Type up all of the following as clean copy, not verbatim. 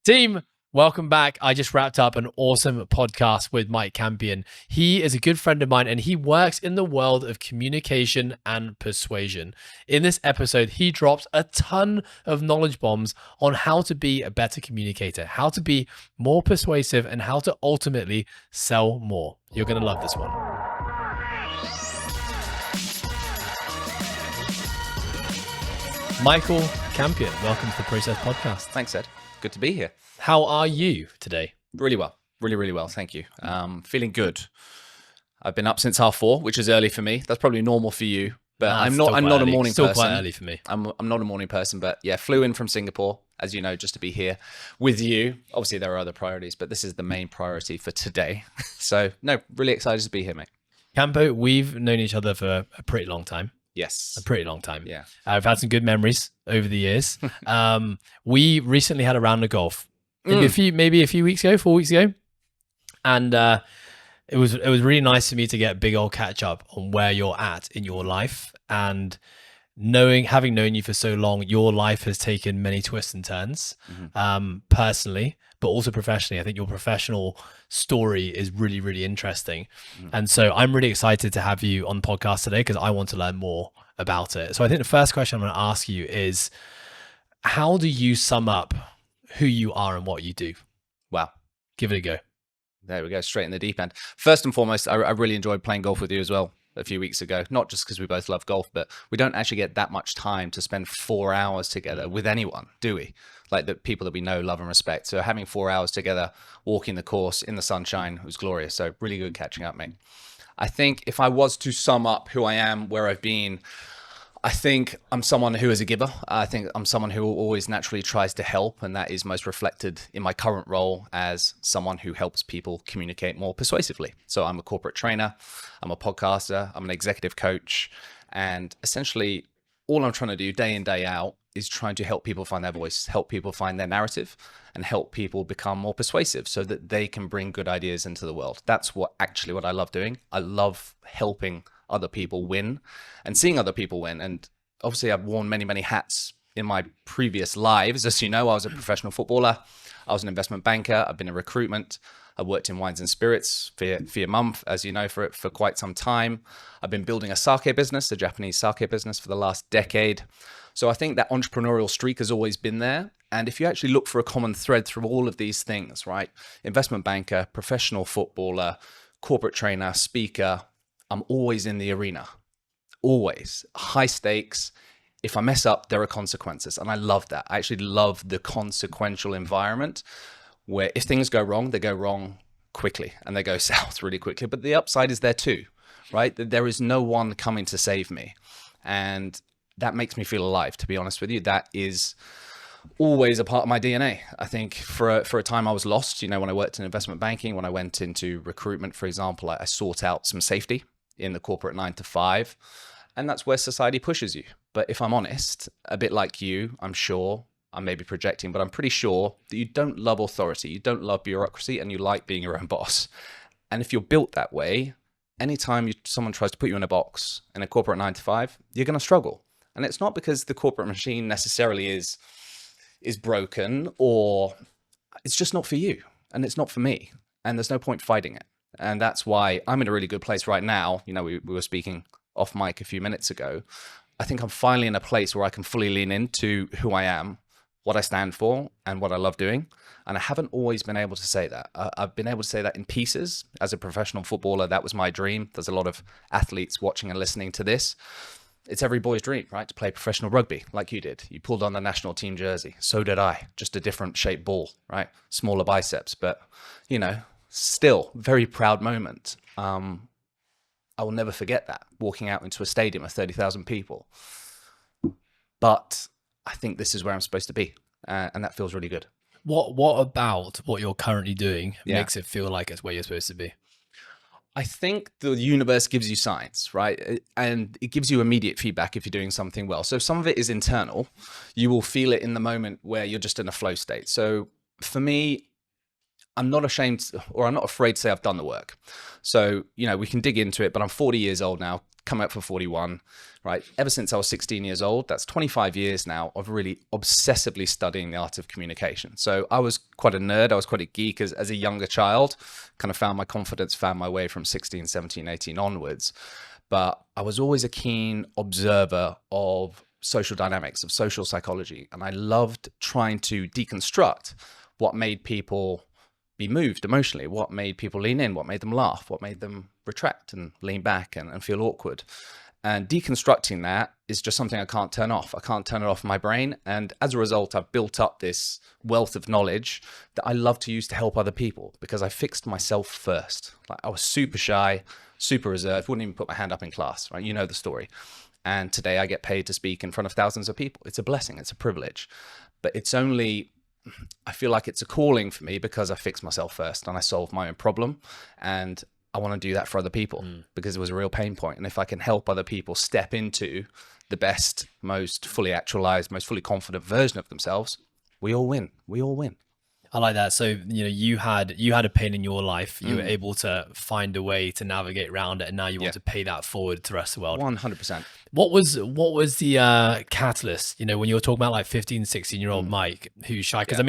Team, welcome back. I just wrapped up an awesome podcast with Mike Campion. He is a good friend of mine and he works in the world of communication and persuasion. In this episode, he drops a ton of knowledge bombs on how to be a better communicator, how to be more persuasive, and how to ultimately sell more. You're going to love this one. Michael Campion, welcome to the Process Podcast. Thanks, Ed. Good to be here. How are you today? Really well. Really well. Thank you. Feeling good. I've been up since 4:30, which is early for me. That's probably normal for you, but I'm not a morning person. Still quite early for me. I'm not a morning person, but yeah, flew in from Singapore, as you know, just to be here with you. Obviously, there are other priorities, but this is the main priority for today. So, no, really excited to be here, mate. Campo, we've known each other for a pretty long time. Yes. A pretty long time. Yeah. I've had some good memories over the years. We recently had a round of golf, maybe a few weeks ago, 4 weeks ago. And it was really nice for me to get a big old catch up on where you're at in your life. And having known you for so long, your life has taken many twists and turns, personally, but also professionally. I think your professional story is really, really interesting. And so I'm really excited to have you on the podcast today because I want to learn more about it. So I think the first question I'm going to ask you is, how do you sum up who you are and what you do? Wow. Give it a go. There we go. Straight in the deep end. First and foremost, I really enjoyed playing golf with you as well a few weeks ago, not just because we both love golf, but we don't actually get that much time to spend 4 hours together with anyone, do we? Like the people that we know, love and respect. So having 4 hours together, walking the course in the sunshine was glorious. So really good catching up, mate. I think if I was to sum up who I am, where I've been, I think I'm someone who is a giver. I think I'm someone who always naturally tries to help, and that is most reflected in my current role as someone who helps people communicate more persuasively. So I'm a corporate trainer, I'm a podcaster, I'm an executive coach, and essentially all I'm trying to do day in, day out is trying to help people find their voice, help people find their narrative, and help people become more persuasive so that they can bring good ideas into the world. That's what I love doing. I love helping other people win and seeing other people win. And obviously I've worn many hats in my previous lives. As you know, I was a professional footballer. I was an investment banker. I've been in recruitment. I worked in wines and spirits for your mum, as you know, for quite some time. I've been building a sake business, a Japanese sake business, for the last decade. So I think that entrepreneurial streak has always been there. And if you actually look for a common thread through all of these things, right? Investment banker, professional footballer, corporate trainer, speaker, I'm always in the arena. Always. High stakes. If I mess up, there are consequences. And I love that. I actually love the consequential environment where if things go wrong, they go wrong quickly and they go south really quickly. But the upside is there too, right? There is no one coming to save me. And that makes me feel alive, to be honest with you. That is always a part of my DNA. I think for a time I was lost, when I worked in investment banking, when I went into recruitment, for example, I sought out some safety in the corporate 9 to 5. And that's where society pushes you. But if I'm honest, a bit like you, I'm sure, I may be projecting, but I'm pretty sure that you don't love authority, you don't love bureaucracy, and you like being your own boss. And if you're built that way, anytime someone tries to put you in a box in a corporate 9 to 5, you're going to struggle. And it's not because the corporate machine necessarily is broken, or it's just not for you, and it's not for me, and there's no point fighting it. And that's why I'm in a really good place right now. We were speaking off mic a few minutes ago. I think I'm finally in a place where I can fully lean into who I am, what I stand for, and what I love doing. And I haven't always been able to say that. I've been able to say that in pieces. As a professional footballer, that was my dream. There's a lot of athletes watching and listening to this. It's every boy's dream, right? To play professional rugby like you did. You pulled on the national team jersey. So did I. Just a different shaped ball, right? Smaller biceps, but, still very proud moment. I will never forget that, walking out into a stadium of 30,000 people. But I think this is where I'm supposed to be, and that feels really good. What about what you're currently doing makes it feel like it's where you're supposed to be? I think the universe gives you signs, right? And it gives you immediate feedback if you're doing something well. So some of it is internal. You will feel it in the moment where you're just in a flow state. So for me, I'm not ashamed or I'm not afraid to say I've done the work. So, we can dig into it, but I'm 40 years old now, coming up for 41, right? Ever since I was 16 years old, that's 25 years now of really obsessively studying the art of communication. So I was quite a nerd. I was quite a geek as a younger child, kind of found my confidence, found my way from 16, 17, 18 onwards. But I was always a keen observer of social dynamics, of social psychology. And I loved trying to deconstruct what made people be moved emotionally, what made people lean in, what made them laugh, what made them retract and lean back and feel awkward. And deconstructing that is just something I can't turn off. I can't turn it off in my brain. And as a result, I've built up this wealth of knowledge that I love to use to help other people because I fixed myself first. Like I was super shy, super reserved, wouldn't even put my hand up in class, right? You know the story. And today I get paid to speak in front of thousands of people. It's a blessing, it's a privilege. But I feel like it's a calling for me because I fixed myself first and I solved my own problem. And I want to do that for other people because it was a real pain point. And if I can help other people step into the best, most fully actualized, most fully confident version of themselves, we all win. We all win. I like that. So, you had a pain in your life. You were able to find a way to navigate around it. And now you want to pay that forward to the rest of the world. 100%. What was the catalyst, when you were talking about like 15, 16-year-old Mike, who's shy? Because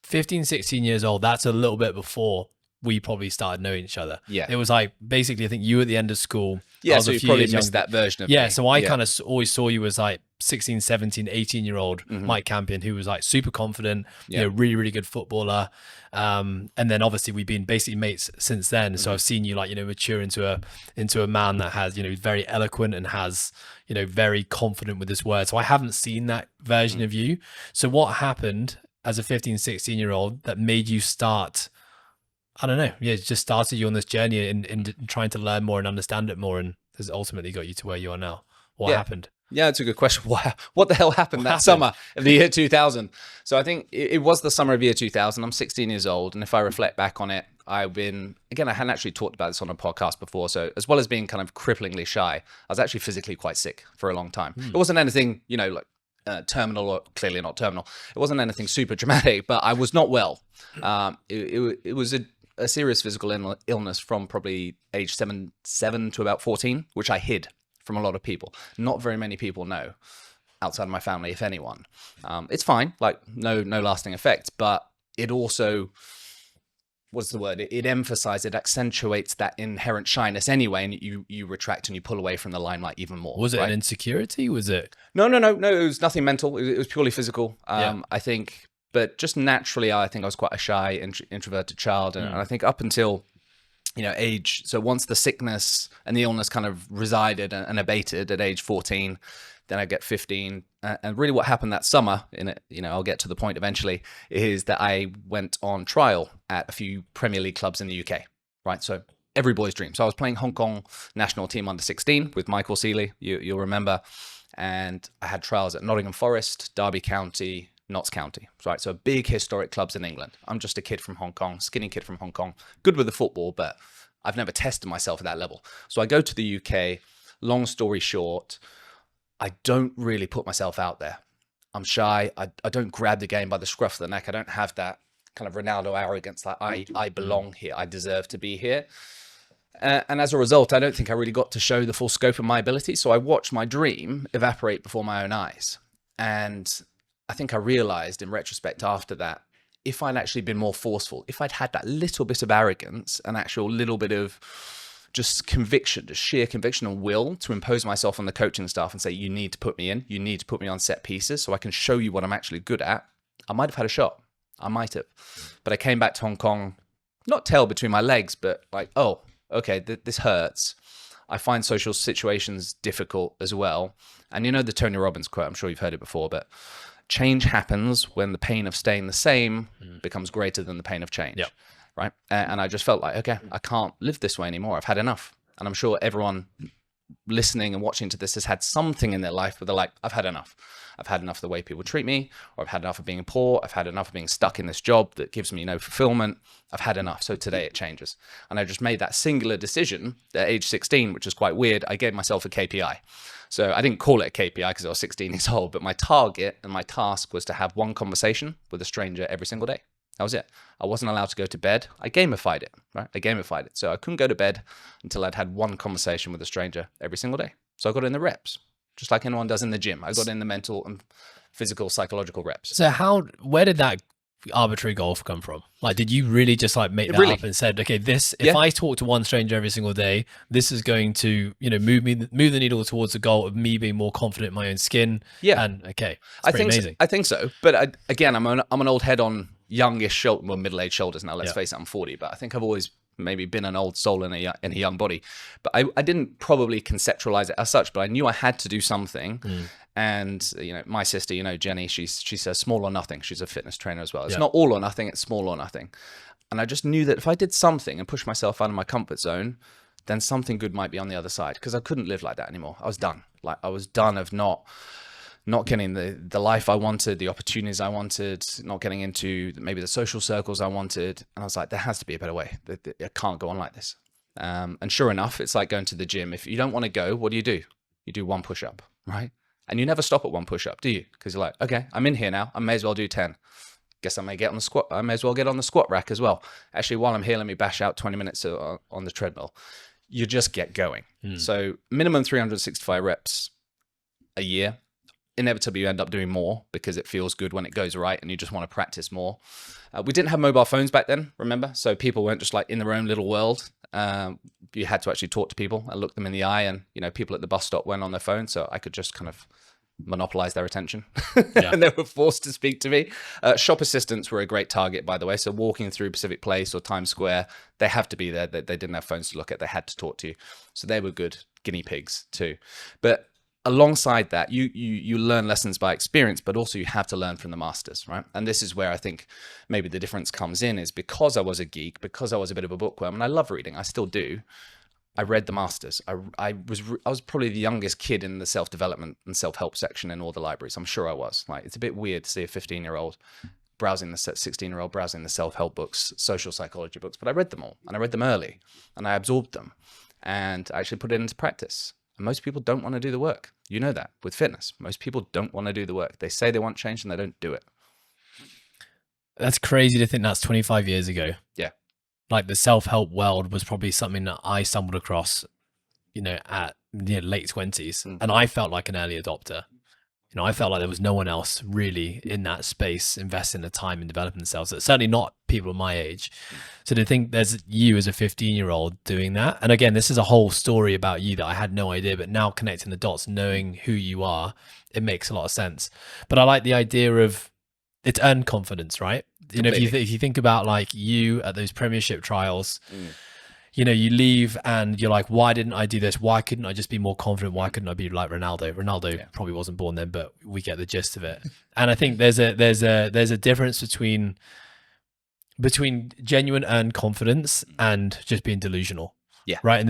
15, 16 years old, that's a little bit before we probably started knowing each other. Yeah. It was like, basically, I think you were at the end of school. Yeah, so you probably missed that version of me. So I kind of always saw you as like 16, 17, 18-year-old Mike Campion, who was like super confident, really, really good footballer. And then obviously we've been basically mates since then. So I've seen you like, mature into a man that has, very eloquent and has, very confident with his words. So I haven't seen that version of you. So what happened as a 15, 16-year-old that made you start, I don't know. Yeah, it just started you on this journey in trying to learn more and understand it more, and has ultimately got you to where you are now. What happened? Yeah, it's a good question. What the hell happened summer of the year 2000? So I think it was the summer of year 2000. I'm 16 years old. And if I reflect back on it, I hadn't actually talked about this on a podcast before. So as well as being kind of cripplingly shy, I was actually physically quite sick for a long time. It wasn't anything, terminal or clearly not terminal. It wasn't anything super dramatic, but I was not well. It was a serious physical illness from probably age 7 to about 14, which I hid from a lot of people. Not very many people know outside of my family, if anyone. It's fine, like no lasting effects, but it also, what's the word? It emphasizes, it accentuates that inherent shyness anyway, and you retract and you pull away from the limelight even more. Was it an insecurity? Was it? No, it was nothing mental. It was purely physical. I think, but just naturally, I think I was quite a shy, introverted child. And I think up until, age, so once the sickness and the illness kind of resided and abated at age 14, then I get 15. And really what happened that summer, I'll get to the point eventually, is that I went on trial at a few Premier League clubs in the UK, right? So every boy's dream. So I was playing Hong Kong national team under 16 with Michael Seeley, you'll remember. And I had trials at Nottingham Forest, Derby County, Notts County, right? So big historic clubs in England. I'm just a kid from Hong Kong, skinny kid from Hong Kong, good with the football, but I've never tested myself at that level. So I go to the UK, long story short, I don't really put myself out there. I'm shy. I don't grab the game by the scruff of the neck. I don't have that kind of Ronaldo arrogance, like I belong here. I deserve to be here. And as a result, I don't think I really got to show the full scope of my ability. So I watched my dream evaporate before my own eyes. And I think I realized in retrospect after that, if I'd actually been more forceful, if I'd had that little bit of arrogance, an actual little bit of just conviction, just sheer conviction and will to impose myself on the coaching staff and say, you need to put me in, you need to put me on set pieces so I can show you what I'm actually good at, I might have had a shot. I might have. But I came back to Hong Kong, not tail between my legs, but like, oh, okay, this hurts. I find social situations difficult as well. And you know the Tony Robbins quote, I'm sure you've heard it before, but change happens when the pain of staying the same becomes greater than the pain of change. Yep. Right. And I just felt like, okay, I can't live this way anymore. I've had enough. And I'm sure everyone listening and watching to this has had something in their life where they're like, I've had enough. I've had enough of the way people treat me, or I've had enough of being poor. I've had enough of being stuck in this job that gives me no fulfillment. I've had enough. So today it changes. And I just made that singular decision at age 16, which is quite weird. I gave myself a KPI. So I didn't call it a KPI because I was 16 years old, but my target and my task was to have one conversation with a stranger every single day. That was it. I wasn't allowed to go to bed. I gamified it, right? I gamified it. So I couldn't go to bed until I'd had one conversation with a stranger every single day. So I got in the reps, just like anyone does in the gym. I got in the mental and physical, psychological reps. So where did that arbitrary golf come from? Like, did you really just like make that up and said, okay, if I talk to one stranger every single day, this is going to, move the needle towards the goal of me being more confident in my own skin. Yeah. And okay, it's pretty amazing. I think so. But again, I'm an old head on youngish shoulder, well, middle-aged shoulders now. Let's face it, I'm 40, but I think I've always maybe been an old soul in a young body. But I didn't probably conceptualize it as such, but I knew I had to do something. And my sister, Jenny, she says small or nothing. She's a fitness trainer as well. It's not all or nothing, it's small or nothing. And I just knew that if I did something and pushed myself out of my comfort zone, then something good might be on the other side, because I couldn't live like that anymore. I was done. Like, I was done of not getting the life I wanted, the opportunities I wanted, not getting into maybe the social circles I wanted. And I was like, there has to be a better way. I can't go on like this. And sure enough, it's like going to the gym. If you don't want to go, what do? You do one push-up, right? And you never stop at one push-up, do you? Because you're like, okay, I'm in here now. I may as well do 10. Guess I may get on the squat. I may as well get on the squat rack as well. Actually, while I'm here, let me bash out 20 minutes on the treadmill. You just get going. So minimum 365 reps a year. Inevitably, you end up doing more because it feels good when it goes right and you just want to practice more. We didn't have mobile phones back then, remember? So people weren't just like in their own little world. You had to actually talk to people and look them in the eye, and people at the bus stop went on their phone, so I could just kind of monopolize their attention. And they were forced to speak to me. Shop assistants were a great target, by the way. So walking through Pacific Place or Times Square, they have to be there. They didn't have phones to look at. They had to talk to you. So they were good guinea pigs too. But alongside that, you learn lessons by experience, but also you have to learn from the masters, right? And this is where I think maybe the difference comes in, is because I was a geek, because I was a bit of a bookworm, and I love reading, I still do. I read the masters. I was probably the youngest kid in the self-development and self-help section in all the libraries. I'm sure I was. Like, it's a bit weird to see a 16-year-old browsing the 16-year-old browsing the self-help books, social psychology books, but I read them all, and I read them early, and I absorbed them, and I actually put it into practice. And most people don't want to do the work. You know that with fitness. Most people don't want to do the work. They say they want change and they don't do it. That's crazy to think that's 25 years ago. Yeah. Like, the self-help world was probably something that I stumbled across, at late 20s. And I felt like an early adopter. I felt like there was no one else really in that space investing the time in developing themselves. Certainly not people my age. So to think there's you as a 15-year-old doing that. And again, this is a whole story about you that I had no idea, but now connecting the dots, knowing who you are, it makes a lot of sense. But I like the idea of it's earned confidence, right? If you think about like you at those premiership trials, you leave and you're like, why didn't I do this? Why couldn't I just be more confident? Why couldn't I be like Ronaldo? Ronaldo probably wasn't born then, but we get the gist of it. And I think there's a difference between genuine earned confidence and just being delusional. Yeah. Right. And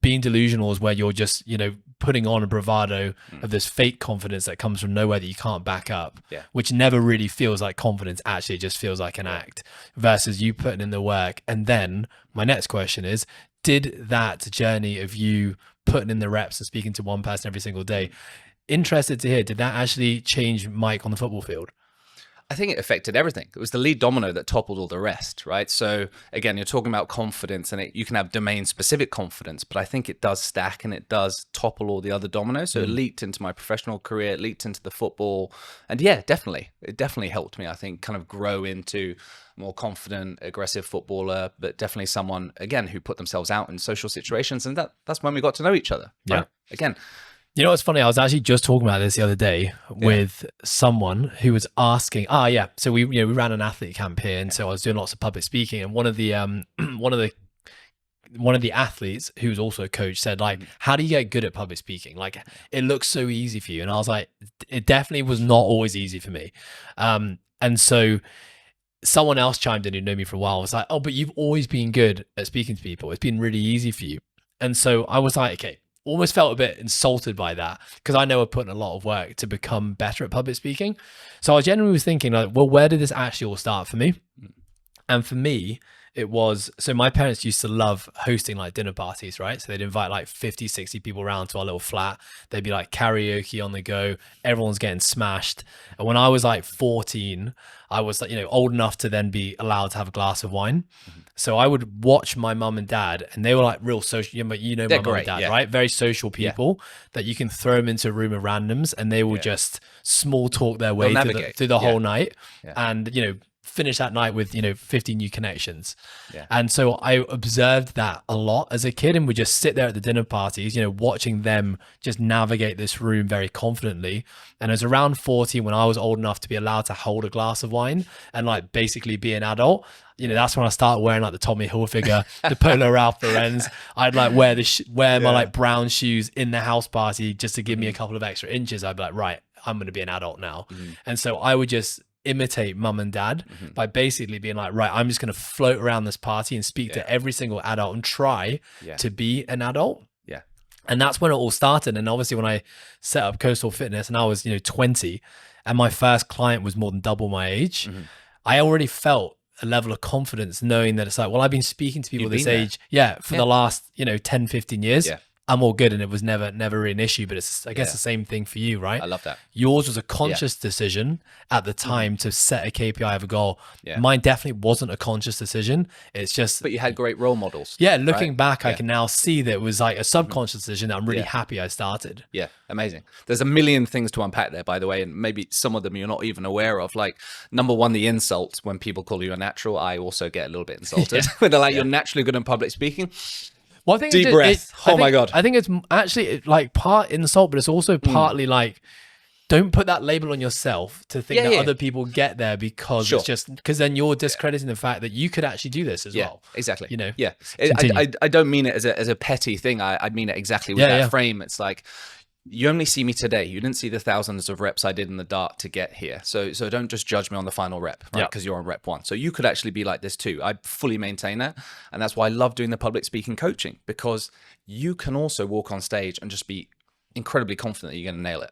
being delusional is where you're just, putting on a bravado of this fake confidence that comes from nowhere that you can't back up, which never really feels like confidence. Actually, it just feels like an act, versus you putting in the work. And then my next question is, did that journey of you putting in the reps and speaking to one person every single day, interested to hear, did that actually change Mike on the football field? I think it affected everything. It was the lead domino that toppled all the rest, right? So again, you're talking about confidence, and you can have domain-specific confidence, but I think it does stack and it does topple all the other dominoes. So it leaked into my professional career, it leaked into the football, and yeah, definitely, it definitely helped me, I think, kind of grow into a more confident, aggressive footballer, but definitely someone, again, who put themselves out in social situations, and that's when we got to know each other. Right? Yeah. Again. You know what's funny? I was actually just talking about this the other day with someone who was asking. So we ran an athlete camp here, and so I was doing lots of public speaking. And one of the athletes, who was also a coach, said, like, "How do you get good at public speaking? Like, it looks so easy for you." And I was like, "It definitely was not always easy for me." And so someone else chimed in who knew me for a while. I was like, "Oh, but you've always been good at speaking to people. It's been really easy for you." And so I was like, "Okay." Almost felt a bit insulted by that, because I know I put in a lot of work to become better at public speaking. So I genuinely was thinking, like, well, where did this actually all start for me? And for me, it was, so my parents used to love hosting like dinner parties, right? So they'd invite like 50, 60 people around to our little flat. They'd be like karaoke on the go. Everyone's getting smashed. And when I was like 14, I was like, old enough to then be allowed to have a glass of wine. So I would watch my mum and dad, and they were like real social, my They're mum and great, dad, yeah. right? Very social people that you can throw them into a room of randoms and they will just small talk their way through the whole night. And, finish that night with 50 new connections. And so I observed that a lot as a kid, and would just sit there at the dinner parties, watching them just navigate this room very confidently. And it was around 40 when I was old enough to be allowed to hold a glass of wine and like basically be an adult. That's when I started wearing like the Tommy Hilfiger, the Polo Ralph Lauren's. I'd like wear my like brown shoes in the house party just to give me a couple of extra inches. I'd be like, right, I'm going to be an adult now. And so I would just imitate mum and dad by basically being like, right, I'm just going to float around this party and speak to every single adult and try to be an adult. And that's when it all started. And obviously when I set up Coastal Fitness and I was, 20 and my first client was more than double my age, I already felt a level of confidence knowing that it's like, well, I've been speaking to people this age, for the last, 10, 15 years. I'm all good, and it was never really an issue. But it's, I guess, the same thing for you, right? I love that. Yours was a conscious decision at the time to set a KPI of a goal. Mine definitely wasn't a conscious decision. It's just, but you had great role models. Looking back, I can now see that it was like a subconscious decision that I'm really happy I started. Yeah, amazing. There's a million things to unpack there, by the way, and maybe some of them you're not even aware of. Like, number one, the insults when people call you a natural. I also get a little bit insulted when they're like, "You're naturally good in public speaking." Well, I think deep breath. My God. I think it's actually like part insult, but it's also partly like, don't put that label on yourself to think that other people get there because it's just because then you're discrediting the fact that you could actually do this as well. Exactly. Yeah. I don't mean it as a petty thing. I mean it exactly with that frame. It's like, you only see me today. You didn't see the thousands of reps I did in the dark to get here. So don't just judge me on the final rep, right? Because you're on rep 1. So you could actually be like this too. I fully maintain that. And that's why I love doing the public speaking coaching, because you can also walk on stage and just be incredibly confident that you're going to nail it.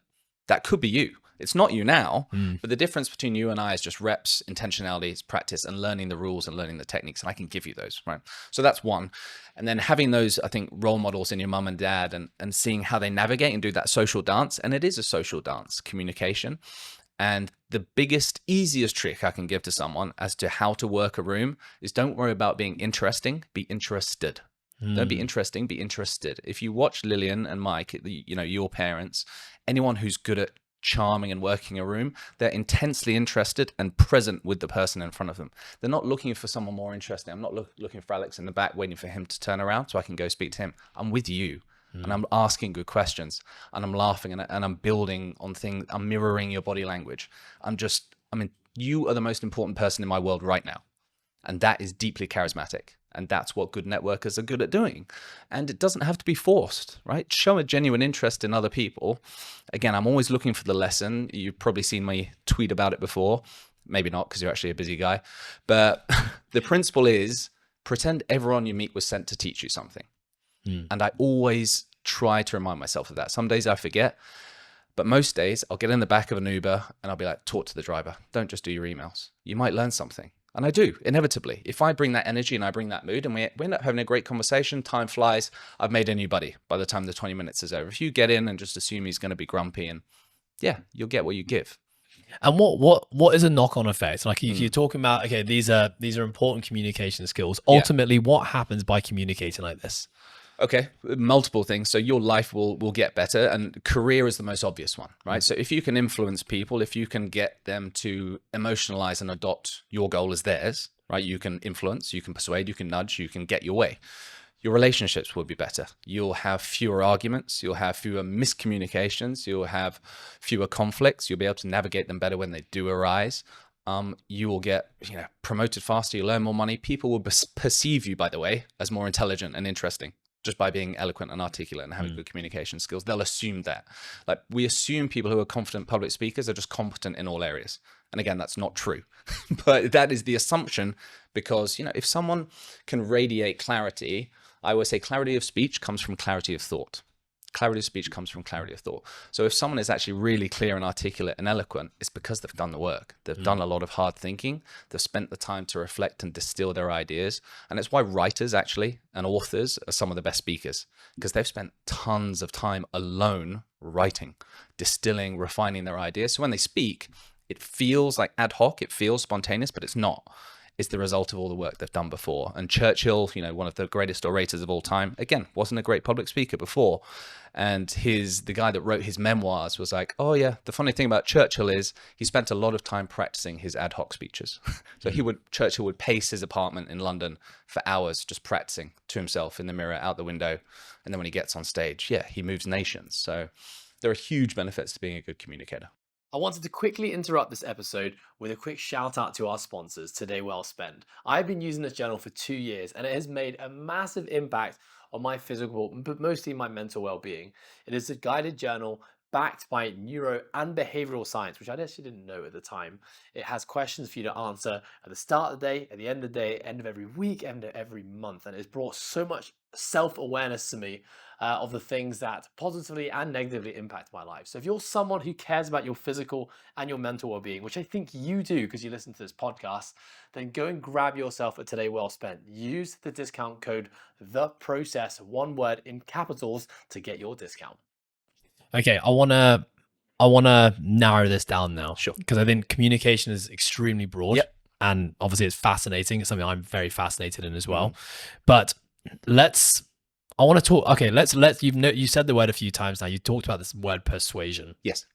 That could be you. It's not you now, but the difference between you and I is just reps, intentionality, practice, and learning the rules and learning the techniques. And I can give you those, right? So that's one. And then having those, I think, role models in your mum and dad and seeing how they navigate and do that social dance. And it is a social dance, communication. And the biggest, easiest trick I can give to someone as to how to work a room is don't worry about being interesting, be interested. Don't be interesting, be interested. If you watch Lillian and Mike, your parents, anyone who's good at charming and working a room, they're intensely interested and present with the person in front of them. They're not looking for someone more interesting. I'm not looking for Alex in the back waiting for him to turn around so I can go speak to him. I'm with you and I'm asking good questions and I'm laughing and I'm building on things. I'm mirroring your body language. You are the most important person in my world right now. And that is deeply charismatic. And that's what good networkers are good at doing. And it doesn't have to be forced, right? Show a genuine interest in other people. Again, I'm always looking for the lesson. You've probably seen me tweet about it before. Maybe not, because you're actually a busy guy. But the principle is pretend everyone you meet was sent to teach you something. And I always try to remind myself of that. Some days I forget. But most days I'll get in the back of an Uber and I'll be like, talk to the driver. Don't just do your emails. You might learn something. And I do, inevitably. If I bring that energy and I bring that mood and we end up having a great conversation, time flies, I've made a new buddy by the time the 20 minutes is over. If you get in and just assume he's going to be grumpy, and you'll get what you give. And what is a knock-on effect? Like you're talking about, okay, these are important communication skills. Ultimately, what happens by communicating like this? Okay, multiple things. So your life will get better, and career is the most obvious one, right? So if you can influence people, if you can get them to emotionalize and adopt your goal as theirs, right? You can influence, you can persuade, you can nudge, you can get your way. Your relationships will be better. You'll have fewer arguments. You'll have fewer miscommunications. You'll have fewer conflicts. You'll be able to navigate them better when they do arise. You will get promoted faster. You learn more money. People will perceive you, by the way, as more intelligent and interesting, just by being eloquent and articulate and having good communication skills. They'll assume that. Like, we assume people who are confident public speakers are just competent in all areas. And again, that's not true. But that is the assumption, because, if someone can radiate clarity, I always say clarity of speech comes from clarity of thought. Clarity of speech comes from clarity of thought. So if someone is actually really clear and articulate and eloquent, it's because they've done the work. They've done a lot of hard thinking. They've spent the time to reflect and distill their ideas. And it's why writers actually and authors are some of the best speakers, because they've spent tons of time alone writing, distilling, refining their ideas. So when they speak, it feels like ad hoc, it feels spontaneous, but it's not. It's the result of all the work they've done before. And Churchill, one of the greatest orators of all time, again, wasn't a great public speaker before. And the guy that wrote his memoirs was like, oh yeah, the funny thing about Churchill is he spent a lot of time practicing his ad hoc speeches. So Churchill would pace his apartment in London for hours, just practicing to himself in the mirror out the window. And then when he gets on stage, yeah, he moves nations. So there are huge benefits to being a good communicator. I wanted to quickly interrupt this episode with a quick shout out to our sponsors, Today Well Spent. I've been using this journal for 2 years and it has made a massive impact on my physical, but mostly my mental well-being. It is a guided journal backed by neuro and behavioral science, which I actually didn't know at the time. It has questions for you to answer at the start of the day, at the end of the day, end of every week, end of every month. And it's brought so much self-awareness to me of the things that positively and negatively impact my life. So if you're someone who cares about your physical and your mental well-being, which I think you do because you listen to this podcast, then go and grab yourself a Today Well Spent. Use the discount code THEPROCESS, one word in capitals, to get your discount. Okay, I wanna narrow this down now. Sure. Because I think communication is extremely broad. Yep. And obviously it's fascinating. It's something I'm very fascinated in as well. But I want to talk. Okay, you said the word a few times now. You talked about this word persuasion. Yes.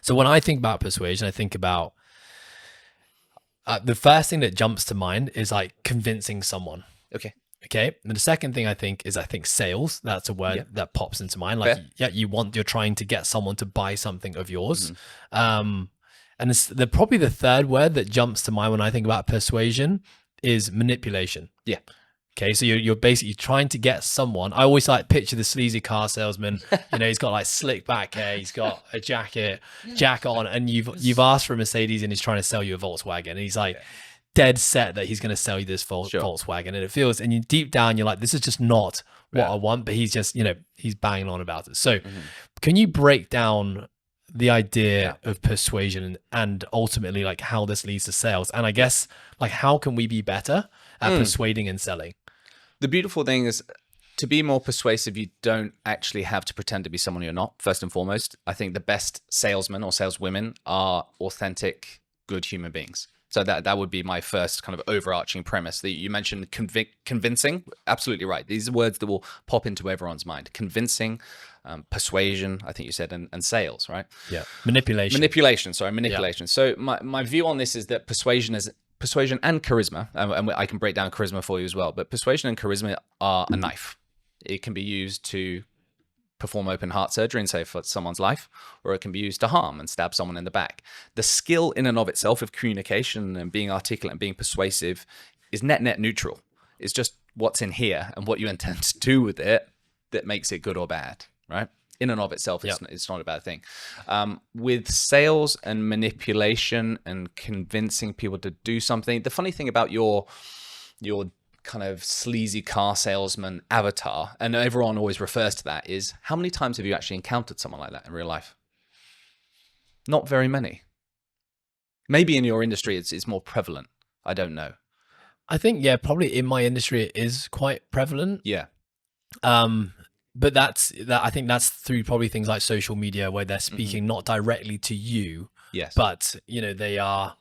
So when I think about persuasion, I think about the first thing that jumps to mind is like convincing someone. Okay. Okay. And the second thing I think sales. That's a word that pops into mind. Like, you're trying to get someone to buy something of yours. And probably the third word that jumps to mind when I think about persuasion is manipulation. Yeah. Okay, so you're basically trying to get someone. I always like picture the sleazy car salesman. He's got like slick back hair, he's got a jacket on, and you've asked for a Mercedes, and he's trying to sell you a Volkswagen. And he's like dead set that he's going to sell you this Volkswagen, and it feels, and you deep down you're like, this is just not what I want. But he's just he's banging on about it. So, can you break down the idea of persuasion and ultimately like how this leads to sales? And I guess like how can we be better at persuading and selling? The beautiful thing is, to be more persuasive, you don't actually have to pretend to be someone you're not, first and foremost. I think the best salesmen or saleswomen are authentic, good human beings. So that would be my first kind of overarching premise. That you mentioned convincing, absolutely right. These are words that will pop into everyone's mind. Convincing, persuasion, I think you said, and sales, right? Yeah. Manipulation. Manipulation. Yeah. So my view on this is that persuasion and charisma, and I can break down charisma for you as well, but persuasion and charisma are a knife. It can be used to perform open heart surgery and save someone's life, or it can be used to harm and stab someone in the back. The skill in and of itself of communication and being articulate and being persuasive is net neutral. It's just what's in here and what you intend to do with it that makes it good or bad, right? In and of itself, it's not a bad thing. With sales and manipulation and convincing people to do something, the funny thing about your kind of sleazy car salesman avatar, and everyone always refers to that, is how many times have you actually encountered someone like that in real life? Not very many. Maybe in your industry it's more prevalent. I don't know. I think, probably in my industry it is quite prevalent. Yeah. But I think that's through probably things like social media, where they're speaking not directly to you, but they are.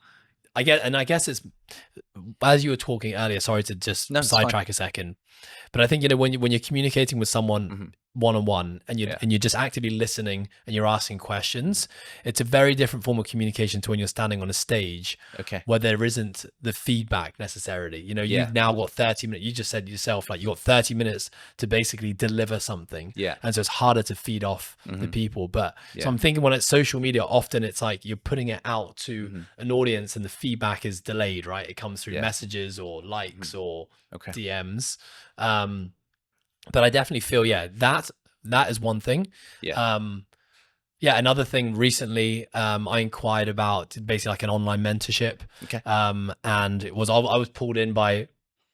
I guess it's, as you were talking earlier. Sorry to just sidetrack a second, but I think when you're communicating with someone one-on-one and you're just actively listening and you're asking questions, it's a very different form of communication to when you're standing on a stage, where there isn't the feedback necessarily. You've now got 30 minutes. You just said yourself, like, you got 30 minutes to basically deliver something, and so it's harder to feed off the people. But so I'm thinking, when it's social media, often it's like you're putting it out to an audience and the feedback is delayed, right? It comes through messages or likes or DMs. But I definitely feel, that is one thing. Another thing recently, I inquired about basically like an online mentorship. And I was pulled in by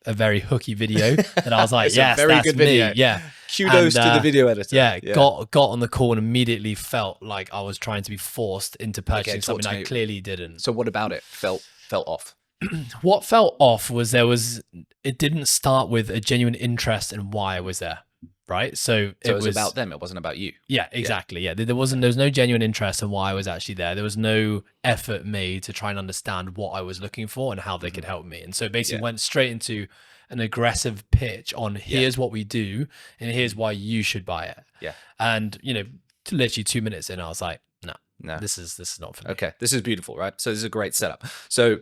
a very hooky video that I was like, It's a yes, very that's good video. me. Yeah. Kudos to the video editor. Yeah, got on the call and immediately felt like I was trying to be forced into purchasing something I clearly didn't. So what about it felt off? What felt off was it didn't start with a genuine interest in why I was there. Right. So it was about them. It wasn't about you. Yeah, exactly. Yeah. There was no genuine interest in why I was actually there. There was no effort made to try and understand what I was looking for and how they could help me. And so basically went straight into an aggressive pitch on here's what we do and here's why you should buy it. Yeah. And, literally 2 minutes in, I was like, no, this is not for me. Okay. This is beautiful, right? So this is a great setup. So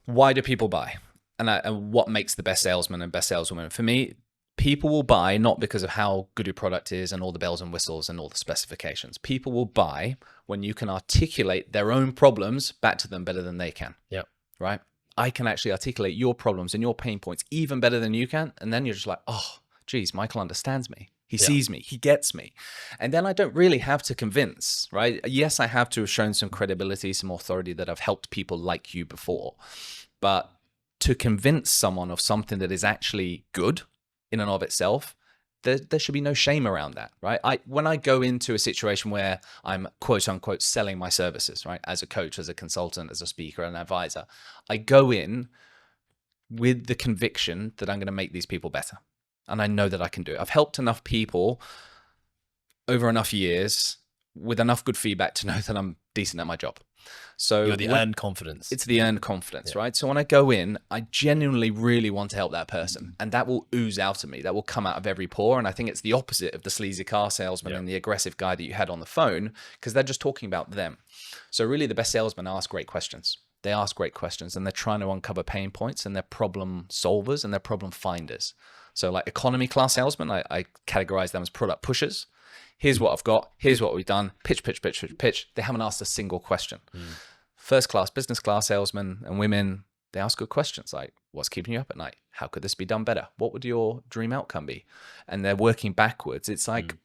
why do people buy? And what makes the best salesman and best saleswoman? For me, people will buy not because of how good your product is and all the bells and whistles and all the specifications. People will buy when you can articulate their own problems back to them better than they can. Yeah. Right? I can actually articulate your problems and your pain points even better than you can. And then you're just like, oh, geez, Michael understands me. He sees me. He gets me. And then I don't really have to convince, right? Yes, I have to have shown some credibility, some authority that I've helped people like you before. But to convince someone of something that is actually good in and of itself, there should be no shame around that, right? When I go into a situation where I'm quote unquote selling my services, right? As a coach, as a consultant, as a speaker, an advisor, I go in with the conviction that I'm going to make these people better. And I know that I can do it. I've helped enough people over enough years with enough good feedback to know that I'm decent at my job. So you're the earned confidence. It's the earned confidence, right? So when I go in, I genuinely really want to help that person, and that will ooze out of me. That will come out of every pore. And I think it's the opposite of the sleazy car salesman and the aggressive guy that you had on the phone, because they're just talking about them. So really, the best salesmen ask great questions. They ask great questions, and they're trying to uncover pain points, and they're problem solvers and they're problem finders. So like economy class salesmen, I categorize them as product pushers. Here's what I've got. Here's what we've done. Pitch, pitch, pitch, pitch, pitch. They haven't asked a single question. First class, business class salesmen and women, they ask good questions like, what's keeping you up at night? How could this be done better? What would your dream outcome be? And they're working backwards. It's like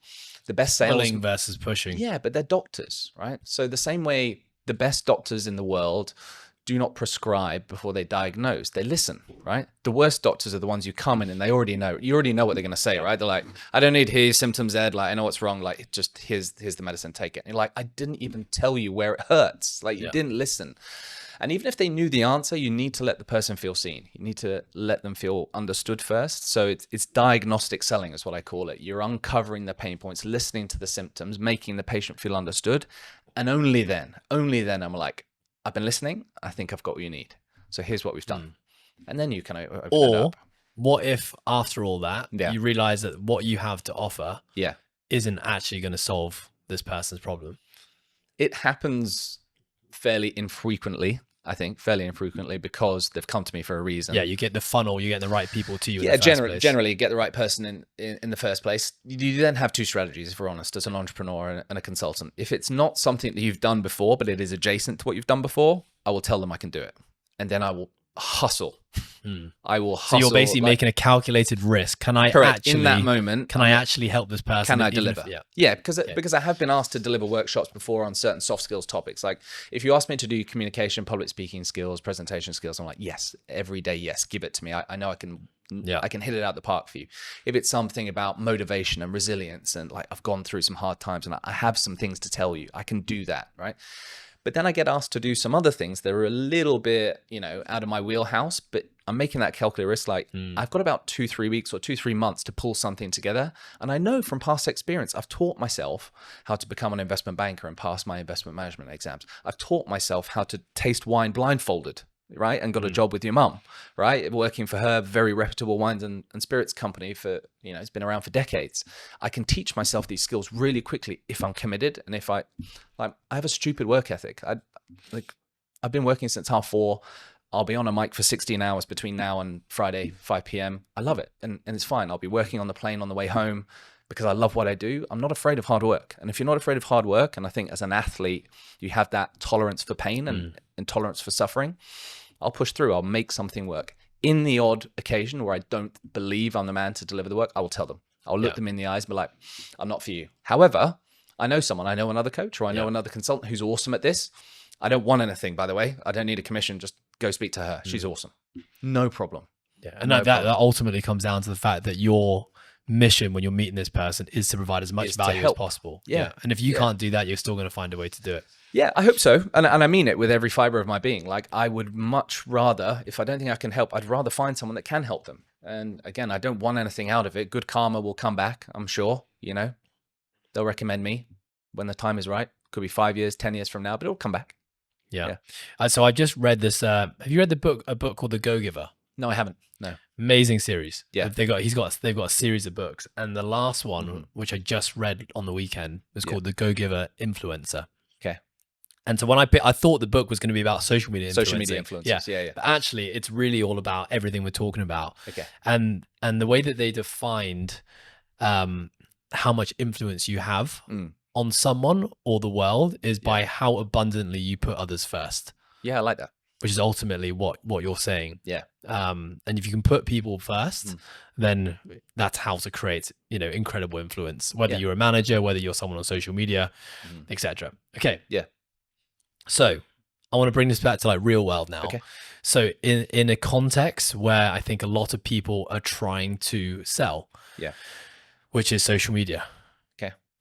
the best salesmen. Pulling versus pushing. Yeah, but they're doctors, right? So the same way the best doctors in the world do not prescribe before they diagnose. They listen, right? The worst doctors are the ones you come in and they already know. You already know what they're going to say, right? They're like, I don't need to hear your symptoms, Ed. Like, I know what's wrong. Like, just here's the medicine, take it. And you're like, I didn't even tell you where it hurts. Like, you didn't listen. And even if they knew the answer, you need to let the person feel seen. You need to let them feel understood first. So it's diagnostic selling is what I call it. You're uncovering the pain points, listening to the symptoms, making the patient feel understood. And only then I'm like, I've been listening. I think I've got what you need. So here's what we've done. And then you can open it up. What if after all that, you realize that what you have to offer isn't actually going to solve this person's problem? It happens fairly infrequently, I think, because they've come to me for a reason. Yeah, you get the funnel, you get the right people to you. Yeah, generally get the right person in the first place. You then have two strategies, if we're honest, as an entrepreneur and a consultant. If it's not something that you've done before, but it is adjacent to what you've done before, I will tell them I can do it. And then I will hustle. I will hustle. So you're basically making a calculated risk. Can I actually, in that moment, can I actually help this person? Can I deliver? Because I have been asked to deliver workshops before on certain soft skills topics. Like if you ask me to do communication, public speaking skills, presentation skills, I'm like, yes, every day, yes, give it to me. I know I can hit it out the park for you. If it's something about motivation and resilience and like I've gone through some hard times and I have some things to tell you, I can do that, right? But then I get asked to do some other things that are a little bit, out of my wheelhouse, but I'm making that calculated risk. Like I've got about 2-3 weeks or 2-3 months to pull something together. And I know from past experience, I've taught myself how to become an investment banker and pass my investment management exams. I've taught myself how to taste wine blindfolded, right? And got a job with your mum, right? Working for her very reputable wines and spirits company for, it's been around for decades. I can teach myself these skills really quickly if I'm committed. And if I have a stupid work ethic. I've been working since 4:30. I'll be on a mic for 16 hours between now and Friday, 5 p.m. I love it. And it's fine. I'll be working on the plane on the way home because I love what I do. I'm not afraid of hard work. And if you're not afraid of hard work, and I think as an athlete, you have that tolerance for pain and tolerance for suffering, I'll push through. I'll make something work. In the odd occasion where I don't believe I'm the man to deliver the work, I will tell them. I'll look them in the eyes and be like, I'm not for you. However, I know someone. I know another coach or I know another consultant who's awesome at this. I don't want anything, by the way. I don't need a commission. Just go speak to her. She's awesome. No problem. Yeah. And that ultimately comes down to the fact that your mission when you're meeting this person is to provide as much value as possible. Yeah. And if you can't do that, you're still going to find a way to do it. Yeah, I hope so. And I mean it with every fiber of my being. Like, I would much rather, if I don't think I can help, I'd rather find someone that can help them. And again, I don't want anything out of it. Good karma will come back, I'm sure. You know, they'll recommend me when the time is right. Could be 5 years, 10 years from now, but it'll come back. Yeah. So I just read this. Have you read a book called The Go-Giver? No, I haven't. No. Amazing series. Yeah. They've got a series of books. And the last one, which I just read on the weekend, was called The Go-Giver Influencer. Okay. And so when I thought the book was going to be about social media influencers. Yeah. But actually, it's really all about everything we're talking about. Okay. And the way that they defined how much influence you have on someone or the world is by how abundantly you put others first. Yeah, I like that. Which is ultimately what you're saying. Yeah. And if you can put people first, then that's how to create, incredible influence, whether you're a manager, whether you're someone on social media, etc. Okay. Yeah. So I want to bring this back to like real world now. Okay. So in a context where I think a lot of people are trying to sell, which is social media.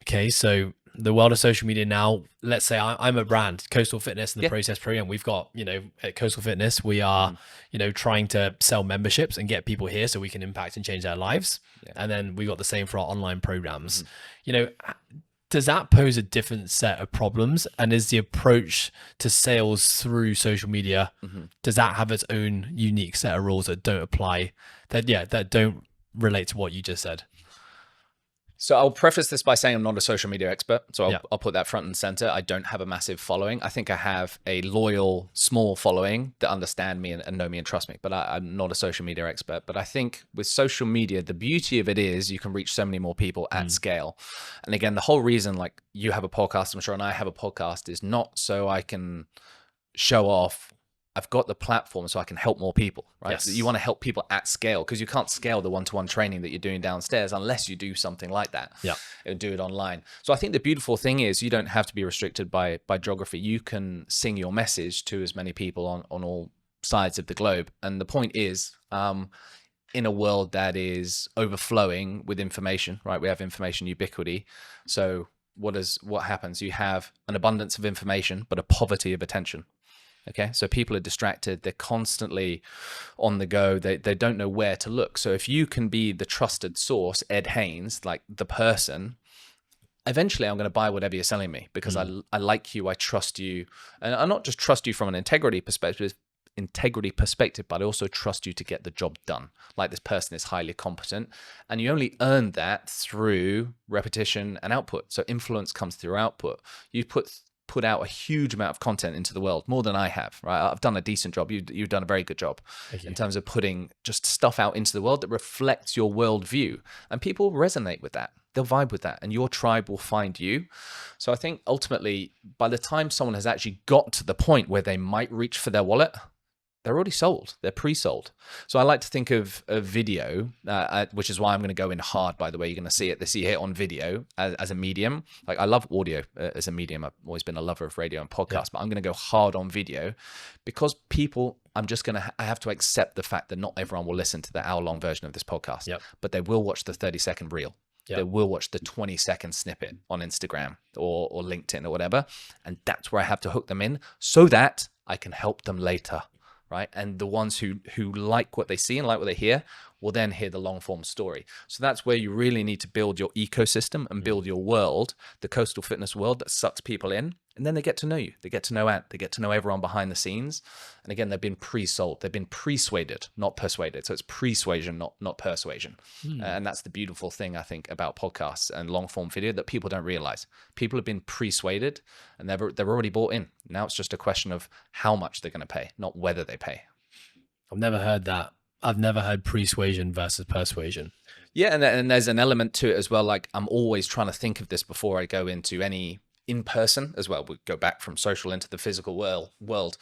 Okay. So the world of social media now, let's say I'm a brand, Coastal Fitness and the Process program. We've got, at Coastal Fitness, we are, trying to sell memberships and get people here so we can impact and change their lives. And then we got the same for our online programs. Does that pose a different set of problems? And is the approach to sales through social media, does that have its own unique set of rules that don't apply, that don't relate to what you just said? So I'll preface this by saying I'm not a social media expert. So I'll put that front and center. I don't have a massive following. I think I have a loyal, small following that understand me and know me and trust me, but I'm not a social media expert. But I think with social media, the beauty of it is you can reach so many more people at scale. And again, the whole reason, like, you have a podcast, I'm sure, and I have a podcast, is not so I can show off. I've got the platform so I can help more people, right? Yes. So you want to help people at scale, because you can't scale the one-to-one training that you're doing downstairs unless you do something like that. And do it online. So I think the beautiful thing is you don't have to be restricted by geography. You can sing your message to as many people on all sides of the globe. And the point is, in a world that is overflowing with information, right? We have information ubiquity. So what happens? You have an abundance of information, but a poverty of attention. Okay, so people are distracted. They're constantly on the go. They don't know where to look. So if you can be the trusted source, Ed Haynes, like the person, eventually I'm going to buy whatever you're selling me, because I like you, I trust you. And I not just trust you from an integrity perspective, but I also trust you to get the job done. Like, this person is highly competent, and you only earn that through repetition and output. So influence comes through output. You put out a huge amount of content into the world, more than I have, right? I've done a decent job. You've done a very good job in terms of putting just stuff out into the world that reflects your worldview, and people resonate with that. They'll vibe with that, and your tribe will find you. So I think ultimately, by the time someone has actually got to the point where they might reach for their wallet, they're already sold. They're pre-sold. So I like to think of a video, which is why I'm going to go in hard, by the way. You're going to see it on video as a medium. Like, I love audio as a medium. I've always been a lover of radio and podcasts, but I'm going to go hard on video, because I have to accept the fact that not everyone will listen to the hour-long version of this podcast, but they will watch the 30-second reel. They will watch the 20-second snippet on Instagram or LinkedIn or whatever. And that's where I have to hook them in so that I can help them later. Right. And the ones who like what they see and like what they hear will then hear the long form story. So that's where you really need to build your ecosystem and build your world, the Coastal Fitness world that sucks people in. And then they get to know you. They get to know Ant. They get to know everyone behind the scenes. And again, they've been pre-sold. They've been persuaded, not persuaded. So it's persuasion, not persuasion. And that's the beautiful thing, I think, about podcasts and long form video that people don't realize. People have been persuaded, and they're already bought in. Now it's just a question of how much they're going to pay, not whether they pay. I've never heard that. I've never heard persuasion versus persuasion. Yeah, and there's an element to it as well. Like, I'm always trying to think of this before I go into any in-person as well. We go back from social into the physical world.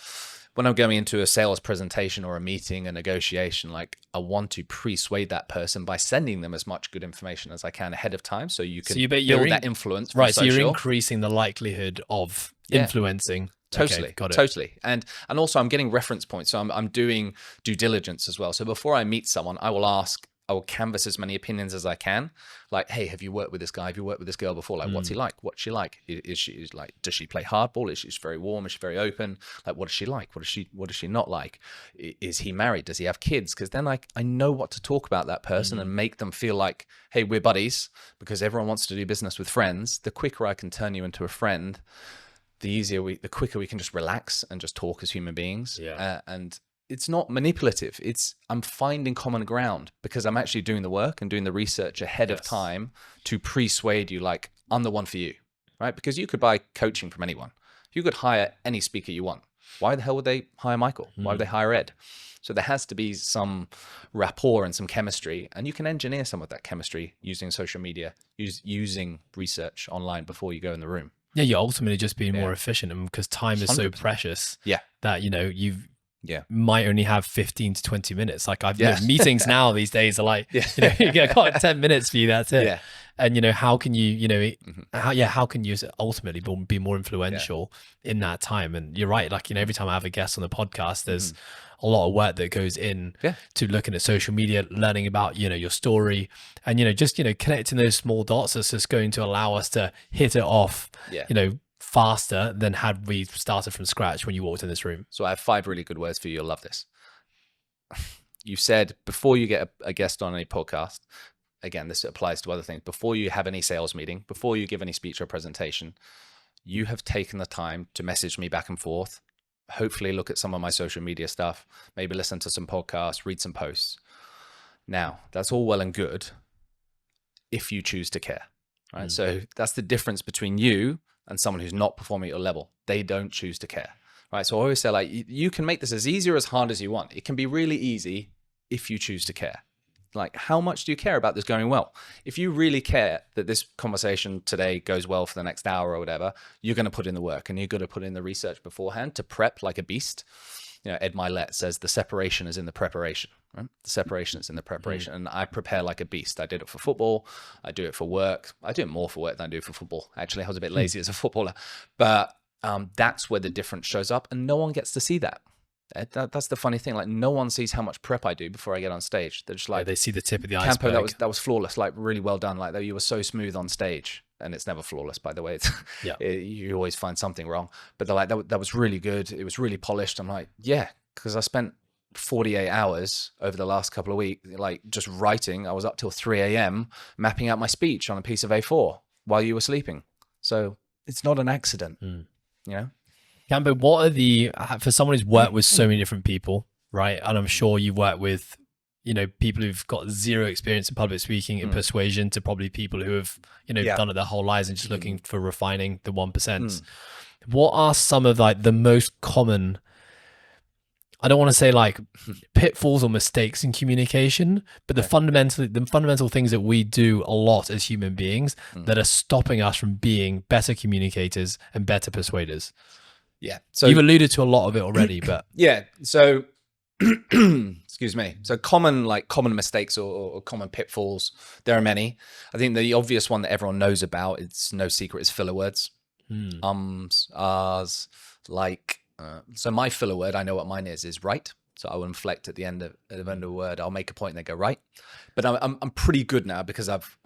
When I'm going into a sales presentation or a meeting, a negotiation, like, I want to persuade that person by sending them as much good information as I can ahead of time, so you can build that influence. Right, so you're increasing the likelihood of influencing. Totally, got it. totally. And also I'm getting reference points. So I'm doing due diligence as well. So before I meet someone, I will canvas as many opinions as I can. Like, hey, have you worked with this guy? Have you worked with this girl before? Like, what's he like? What's she like? Is she like, does she play hardball? Is she very warm? Is she very open? Like, what is she like? What is she not like? Is he married? Does he have kids? Because then I know what to talk about that person and make them feel like, hey, we're buddies, because everyone wants to do business with friends. The quicker I can turn you into a friend, the quicker we can just relax and just talk as human beings. And it's not manipulative. I'm finding common ground because I'm actually doing the work and doing the research ahead of time to persuade you, like, I'm the one for you, right? Because you could buy coaching from anyone. You could hire any speaker you want. Why the hell would they hire Michael? Why would they hire Ed? So there has to be some rapport and some chemistry, and you can engineer some of that chemistry using social media, using research online before you go in the room. Yeah, you're ultimately just being more efficient, and because time is so 100%. precious Yeah. that, you might only have 15 to 20 minutes. Like meetings now these days are like, you got 10 minutes for you, that's it. Yeah. And, how can you, how can you ultimately be more influential in that time? And you're right. Like, every time I have a guest on the podcast, there's a lot of work that goes in to looking at social media, learning about, your story, and, just, connecting those small dots that's just going to allow us to hit it off, faster than had we started from scratch when you walked in this room. So I have 5 really good words for you. You'll love this. You said before you get a guest on any podcast, again, this applies to other things, before you have any sales meeting, before you give any speech or presentation, you have taken the time to message me back and forth, hopefully look at some of my social media stuff, maybe listen to some podcasts, read some posts. Now, that's all well and good if you choose to care, right? So that's the difference between you and someone who's not performing at your level. They don't choose to care, right? So I always say, like, you can make this as easy or as hard as you want. It can be really easy if you choose to care. Like, how much do you care about this going well? If you really care that this conversation today goes well for the next hour or whatever, you're going to put in the work, and you're going to put in the research beforehand to prep like a beast. Ed Milet says the separation is in the preparation, right? The separation is in the preparation. And I prepare like a beast. I did it for football. I do it for work. I do it more for work than I do for football. Actually, I was a bit lazy as a footballer, but that's where the difference shows up, and no one gets to see that. That's the funny thing. Like, no one sees how much prep I do before I get on stage. They're just like, they see the tip of the Campo, iceberg. that was flawless. Like, really well done. Like, you were so smooth on stage. And it's never flawless, by the way. You always find something wrong. But they're like, that was really good. It was really polished. I'm like, yeah, because I spent 48 hours over the last couple of weeks, like, just writing. I was up till 3 a.m. mapping out my speech on a piece of A4 while you were sleeping. So it's not an accident, Campo, what are for someone who's worked with so many different people, right? And I'm sure you've worked with, people who've got zero experience in public speaking and persuasion to probably people who have, done it their whole lives and just looking for refining the 1%. What are some of, like, the most common, I don't want to say like pitfalls or mistakes in communication, but the fundamental things that we do a lot as human beings that are stopping us from being better communicators and better persuaders? Yeah. So you've alluded to a lot of it already, but so excuse me. So common mistakes or common pitfalls. There are many. I think the obvious one that everyone knows about, it's no secret, is filler words. Ahs, like. So my filler word, I know what mine is right. So I will inflect at the end of a word. I'll make a point and then go right. But I'm pretty good now because I've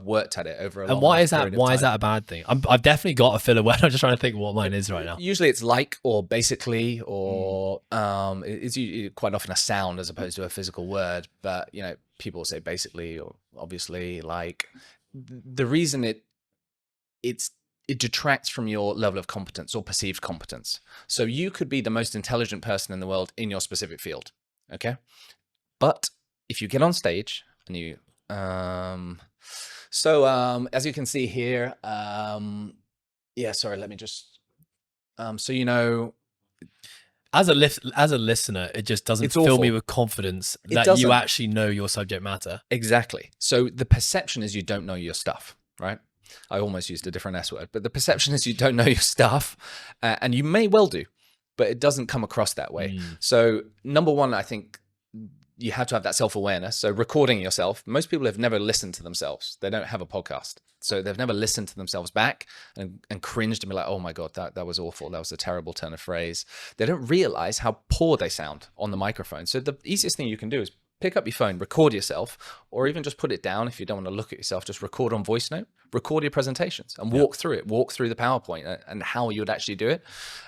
worked at it over a long period of time. And why is that a bad thing? I've definitely got a filler word. I'm just trying to think what mine is right now. Usually it's like or basically or it's quite often a sound as opposed to a physical word. But people say basically or obviously. Like, the reason it detracts from your level of competence or perceived competence. So you could be the most intelligent person in the world in your specific field, okay? But if you get on stage and you, as you can see here, sorry, let me just, as a listener, it just doesn't fill me with confidence that you actually know your subject matter. Exactly. So the perception is you don't know your stuff, right? I almost used a different S word, but the perception is you don't know your stuff, and you may well do, but it doesn't come across that way. So number one, I think you have to have that self-awareness. So recording yourself, most people have never listened to themselves. They don't have a podcast. So they've never listened to themselves back and cringed and be like, oh my God, that was awful. That was a terrible turn of phrase. They don't realize how poor they sound on the microphone. So the easiest thing you can do is pick up your phone, record yourself, or even just put it down. If you don't want to look at yourself, just record on voice note, record your presentations and walk through it, walk through the PowerPoint and how you would actually do it.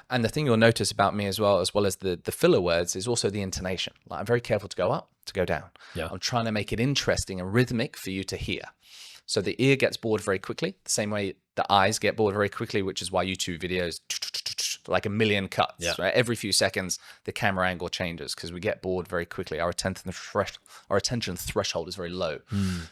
And the thing you'll notice about me as well as the filler words is also the intonation. Like I'm very careful to go up, to go down. I'm trying to make it interesting and rhythmic for you to hear. So the ear gets bored very quickly, the same way the eyes get bored very quickly, which is why YouTube videos, like a million cuts, right? Every few seconds, the camera angle changes because we get bored very quickly. Our attention threshold is very low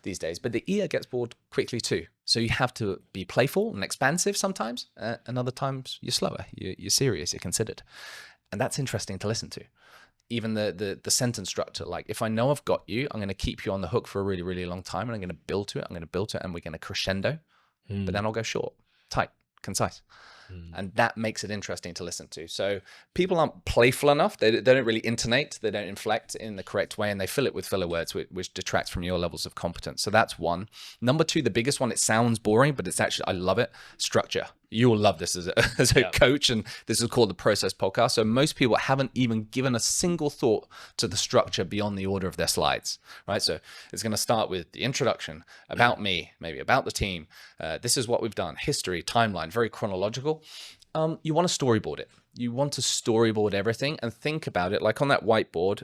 these days, but the ear gets bored quickly too. So you have to be playful and expansive sometimes, and other times you're slower, you're serious, you're considered. And that's interesting to listen to. Even the sentence structure, like if I know I've got you, I'm going to keep you on the hook for a really, really long time, and I'm going to build to it, and we're going to crescendo, but then I'll go short, tight, concise. And that makes it interesting to listen to. So people aren't playful enough. They don't really intonate. They don't inflect in the correct way, and they fill it with filler words, which detracts from your levels of competence. So that's one. Number two, the biggest one, it sounds boring, but it's actually, I love it, structure. You will love this as a coach, and this is called the Process Podcast. So most people haven't even given a single thought to the structure beyond the order of their slides, right? So it's going to start with the introduction, about me, maybe about the team. This is what we've done, history, timeline, very chronological. You want to storyboard it. You want to storyboard everything and think about it like on that whiteboard.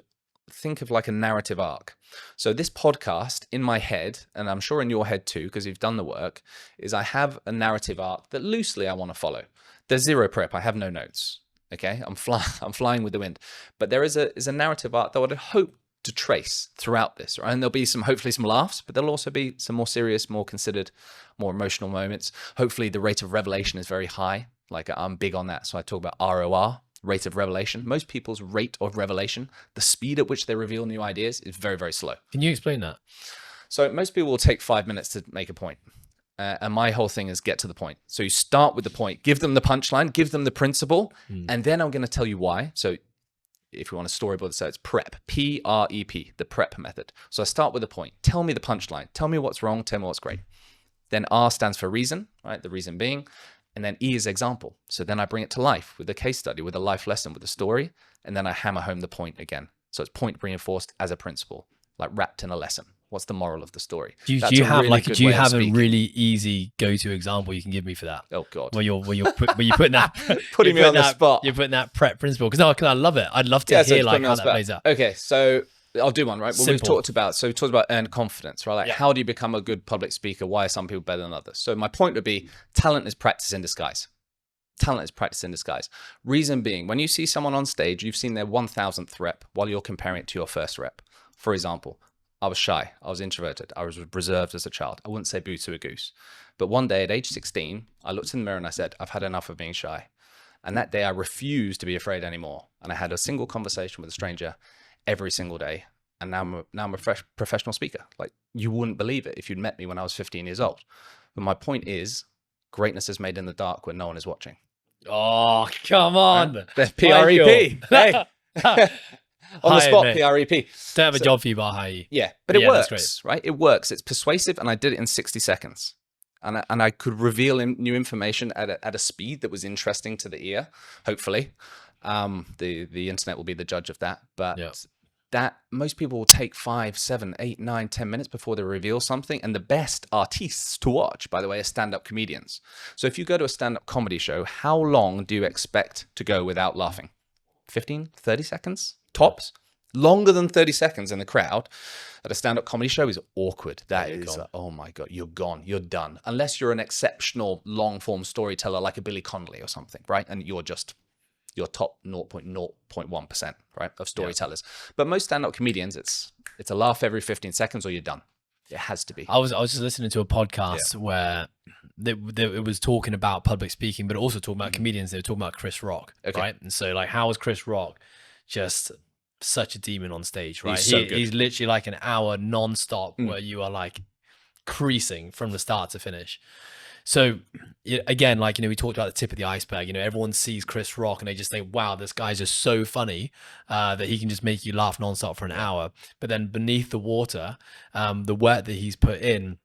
Think of like a narrative arc. So this podcast in my head, and I'm sure in your head too, because you've done the work, is I have a narrative arc that loosely I want to follow. There's zero prep. I have no notes. Okay, I'm flying with the wind. But there is a narrative arc that I would hope to trace throughout this, right? And there'll be hopefully some laughs, but there'll also be some more serious, more considered, more emotional moments. Hopefully the rate of revelation is very high. Like I'm big on that. So I talk about ROR. Rate of revelation. Most people's rate of revelation, the speed at which they reveal new ideas, is very, very slow. Can you explain that? So most people will take 5 minutes to make a point. And my whole thing is get to the point. So you start with the point, give them the punchline, give them the principle, and then I'm going to tell you why. So if you want to storyboard, so it's PREP, P-R-E-P, the PREP method. So I start with the point. Tell me the punchline. Tell me what's wrong. Tell me what's great. Then R stands for reason, right? The reason being. And then E is example. So then I bring it to life with a case study, with a life lesson, with a story. And then I hammer home the point again. So it's point reinforced as a principle, like wrapped in a lesson. What's the moral of the story? Do you have a really easy go-to example you can give me for that? Oh God. Where you're putting that putting me on the spot. You're putting that prep principle. Because I love it. I'd love to hear like how that plays out. Okay. So I'll do one, right? Well, we talked about earned confidence, right? Like how do you become a good public speaker? Why are some people better than others? So my point would be talent is practice in disguise. Talent is practice in disguise. Reason being, when you see someone on stage, you've seen their 1000th rep while you're comparing it to your first rep. For example, I was shy. I was introverted. I was reserved as a child. I wouldn't say boo to a goose. But one day at age 16, I looked in the mirror and I said, I've had enough of being shy. And that day I refused to be afraid anymore. And I had a single conversation with a stranger every single day. And now I'm a professional speaker. Like you wouldn't believe it if you'd met me when I was 15 years old. But my point is, greatness is made in the dark when no one is watching. Oh, come on. P-R-E-P. Hey. On the spot, mate. P-R-E-P. Don't have a job for you, but I'll hire you. Yeah, but it works, right? It works. It's persuasive, and I did it in 60 seconds. And I could reveal new information at a speed that was interesting to the ear, hopefully. The internet will be the judge of that. But that most people will take 5, 7, 8, 9, 10 minutes before they reveal something. And the best artists to watch, by the way, are stand-up comedians. So if you go to a stand-up comedy show, how long do you expect to go without laughing? 15, 30 seconds? Tops. Longer than 30 seconds in the crowd at a stand-up comedy show is awkward. That is, oh my God, you're gone. You're done. Unless you're an exceptional long-form storyteller like a Billy Connolly or something, right? And you're just your top 0.0.1%, right, of storytellers. But most stand-up comedians, it's a laugh every 15 seconds or you're done. It has to be. I was just listening to a podcast where it was talking about public speaking, but also talking about comedians. They were talking about Chris Rock, right? And so like, how was Chris Rock just such a demon on stage, right? He's literally like an hour non-stop where you are like creasing from the start to finish. So again, like, we talked about the tip of the iceberg. Everyone sees Chris Rock and they just think, wow, this guy's just so funny that he can just make you laugh nonstop for an hour. But then beneath the water, the work that he's put in,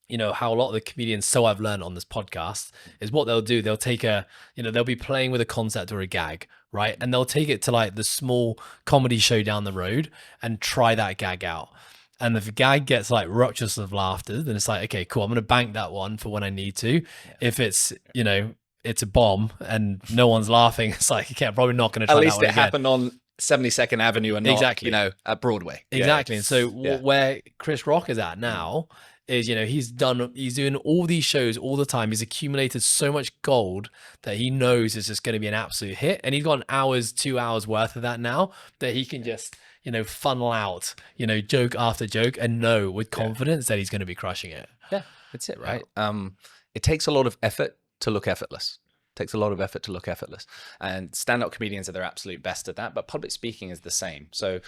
how a lot of the comedians, so I've learned on this podcast, is what they'll do. They'll take they'll be playing with a concept or a gag, right? And they'll take it to like the small comedy show down the road and try that gag out. And if the gag gets like rupturous of laughter, then it's like, okay, cool, I'm going to bank that one for when I need to. If it's, it's a bomb and no one's laughing, it's like, okay, I'm probably not going to try At that least one it again. happened on 72nd Avenue and not, Exactly. at Broadway. Exactly. And so where Chris Rock is at now is, he's doing all these shows all the time. He's accumulated so much gold that he knows it's just going to be an absolute hit. And he's got 2 hours worth of that now that he can just, funnel out, joke after joke and know with confidence that he's going to be crushing it. Yeah, that's it, right? It takes a lot of effort to look effortless. And stand-up comedians are their absolute best at that, but public speaking is the same. So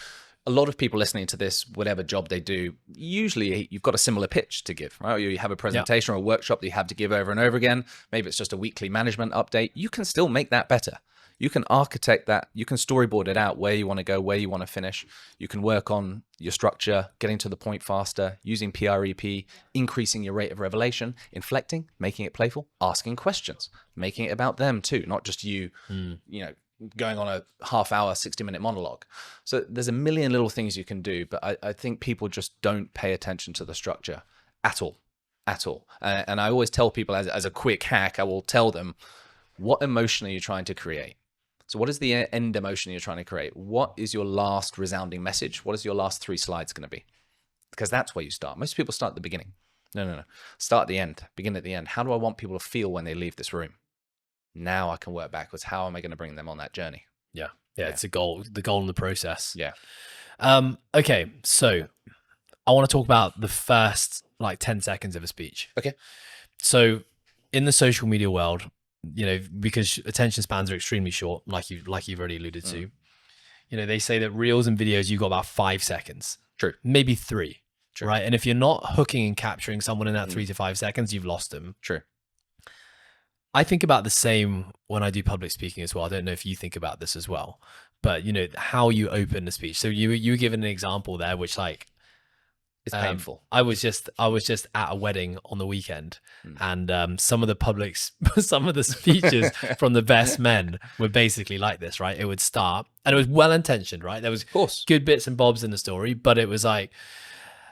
a lot of people listening to this, whatever job they do, usually you've got a similar pitch to give, right? You have a presentation or a workshop that you have to give over and over again. Maybe it's just a weekly management update. You can still make that better. You can architect that. You can storyboard it out where you want to go, where you want to finish. You can work on your structure, getting to the point faster, using PREP, increasing your rate of revelation, inflecting, making it playful, asking questions, making it about them too, not just you, going on a half-hour, 60-minute monologue. So there's a million little things you can do, but I think people just don't pay attention to the structure at all. And I always tell people as a quick hack, I will tell them, what emotion are you trying to create? So what is the end emotion you're trying to create? What is your last resounding message? What is your last 3 slides going to be? Because that's where you start. Most people start at the beginning. No. Start at the end. Begin at the end. How do I want people to feel when they leave this room? Now I can work backwards. How am I going to bring them on that journey? Yeah. It's the goal in the process. Yeah. Okay. So I want to talk about the first like 10 seconds of a speech. Okay. So in the social media world, because attention spans are extremely short, like you've already alluded to, they say that reels and videos, you've got about 5 seconds. True. Maybe 3. True. Right. And if you're not hooking and capturing someone in that 3 to 5 seconds, you've lost them. True. I think about the same when I do public speaking as well. I don't know if you think about this as well, but how you open the speech. So you were given an example there, which like, it's painful. I was just at a wedding on the weekend, and some of the speeches from the best men were basically like this, right? It would start, and it was well intentioned, right? There was of course good bits and bobs in the story, but it was like,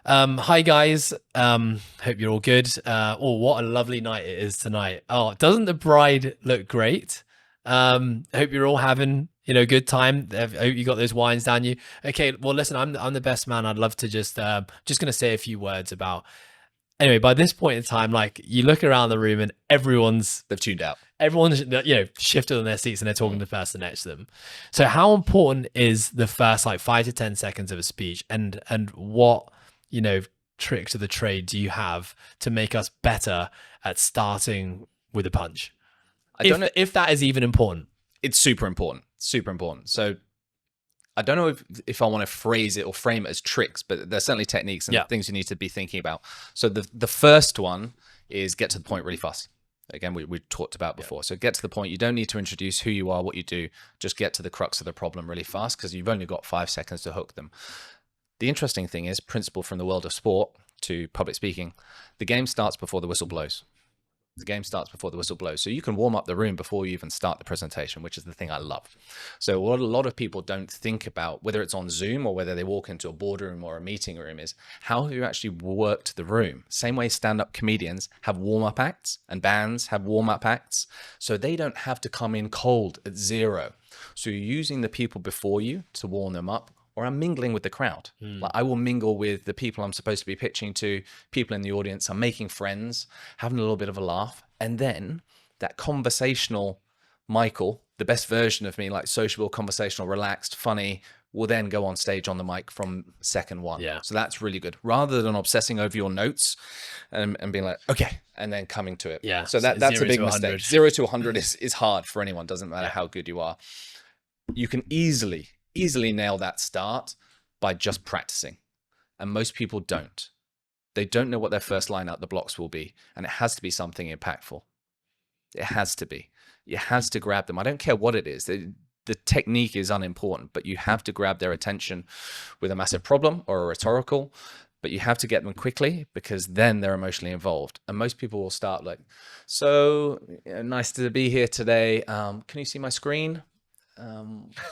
hi guys, hope you're all good. Oh, what a lovely night it is tonight. Oh, doesn't the bride look great? Hope you're all having good time. I hope you got those wines down you. Okay, well listen, I'm the best man. I'd love to just gonna say a few words about. Anyway, by this point in time, like you look around the room and they've tuned out. Everyone's shifted on their seats and they're talking to the person next to them. So how important is the first like 5 to 10 seconds of a speech, and what tricks of the trade do you have to make us better at starting with a punch? I don't know if that is even important. It's super important. So I don't know if I want to phrase it or frame it as tricks, but there's certainly techniques and things you need to be thinking about. So the first one is get to the point really fast. Again, we talked about before. So get to the point. You don't need to introduce who you are, what you do. Just get to the crux of the problem really fast, because you've only got 5 seconds to hook them. The interesting thing is, principle from the world of sport to public speaking, the game starts before the whistle blows. So you can warm up the room before you even start the presentation, which is the thing I love. So what a lot of people don't think about, whether it's on Zoom or whether they walk into a boardroom or a meeting room, is how have you actually worked the room? Same way stand-up comedians have warm-up acts and bands have warm-up acts. So they don't have to come in cold at 0. So you're using the people before you to warm them up. Or I'm mingling with the crowd. Like I will mingle with the people I'm supposed to be pitching to, people in the audience. I'm making friends, having a little bit of a laugh. And then that conversational Michael, the best version of me, like sociable, conversational, relaxed, funny, will then go on stage on the mic from second 1. Yeah. So that's really good. Rather than obsessing over your notes and being like, okay, and then coming to it. Yeah. So that's a big mistake. 0 to 100 is hard for anyone. Doesn't matter how good you are. You can easily nail that start by just practicing. And most people don't. They don't know what their first line out the blocks will be. And it has to be something impactful. It has to be. You has to grab them. I don't care what it is. The technique is unimportant, but you have to grab their attention with a massive problem or a rhetorical, but you have to get them quickly because then they're emotionally involved. And most people will start like, so nice to be here today. Can you see my screen?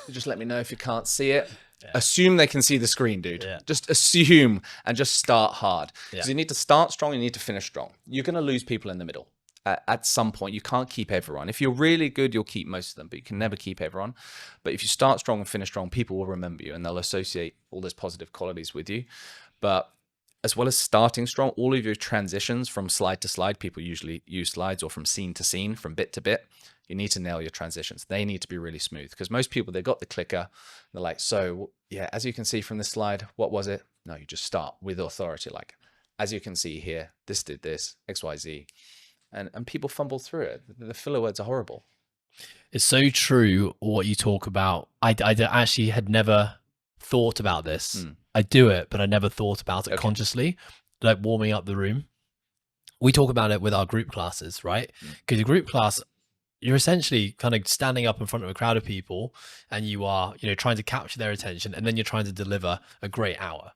Just let me know if you can't see it. Yeah. Assume they can see the screen, dude. Yeah. Just assume and just start hard. Because you need to start strong, you need to finish strong. You're going to lose people in the middle. At some point, you can't keep everyone. If you're really good, you'll keep most of them, but you can never keep everyone. But if you start strong and finish strong, people will remember you and they'll associate all those positive qualities with you. But as well as starting strong, all of your transitions from slide to slide, people usually use slides, or from scene to scene, from bit to bit, you need to nail your transitions. They need to be really smooth because most people, they've got the clicker. They're like, so yeah, as you can see from this slide, what was it? No, you just start with authority. Like, as you can see here, this did this, X, Y, Z. And people fumble through it. The filler words are horrible. It's so true what you talk about. I actually had never thought about this. I do it, but I never thought about it consciously, like warming up the room. We talk about it with our group classes, right? Because a group class, you're essentially kind of standing up in front of a crowd of people and you are, trying to capture their attention, and then you're trying to deliver a great hour.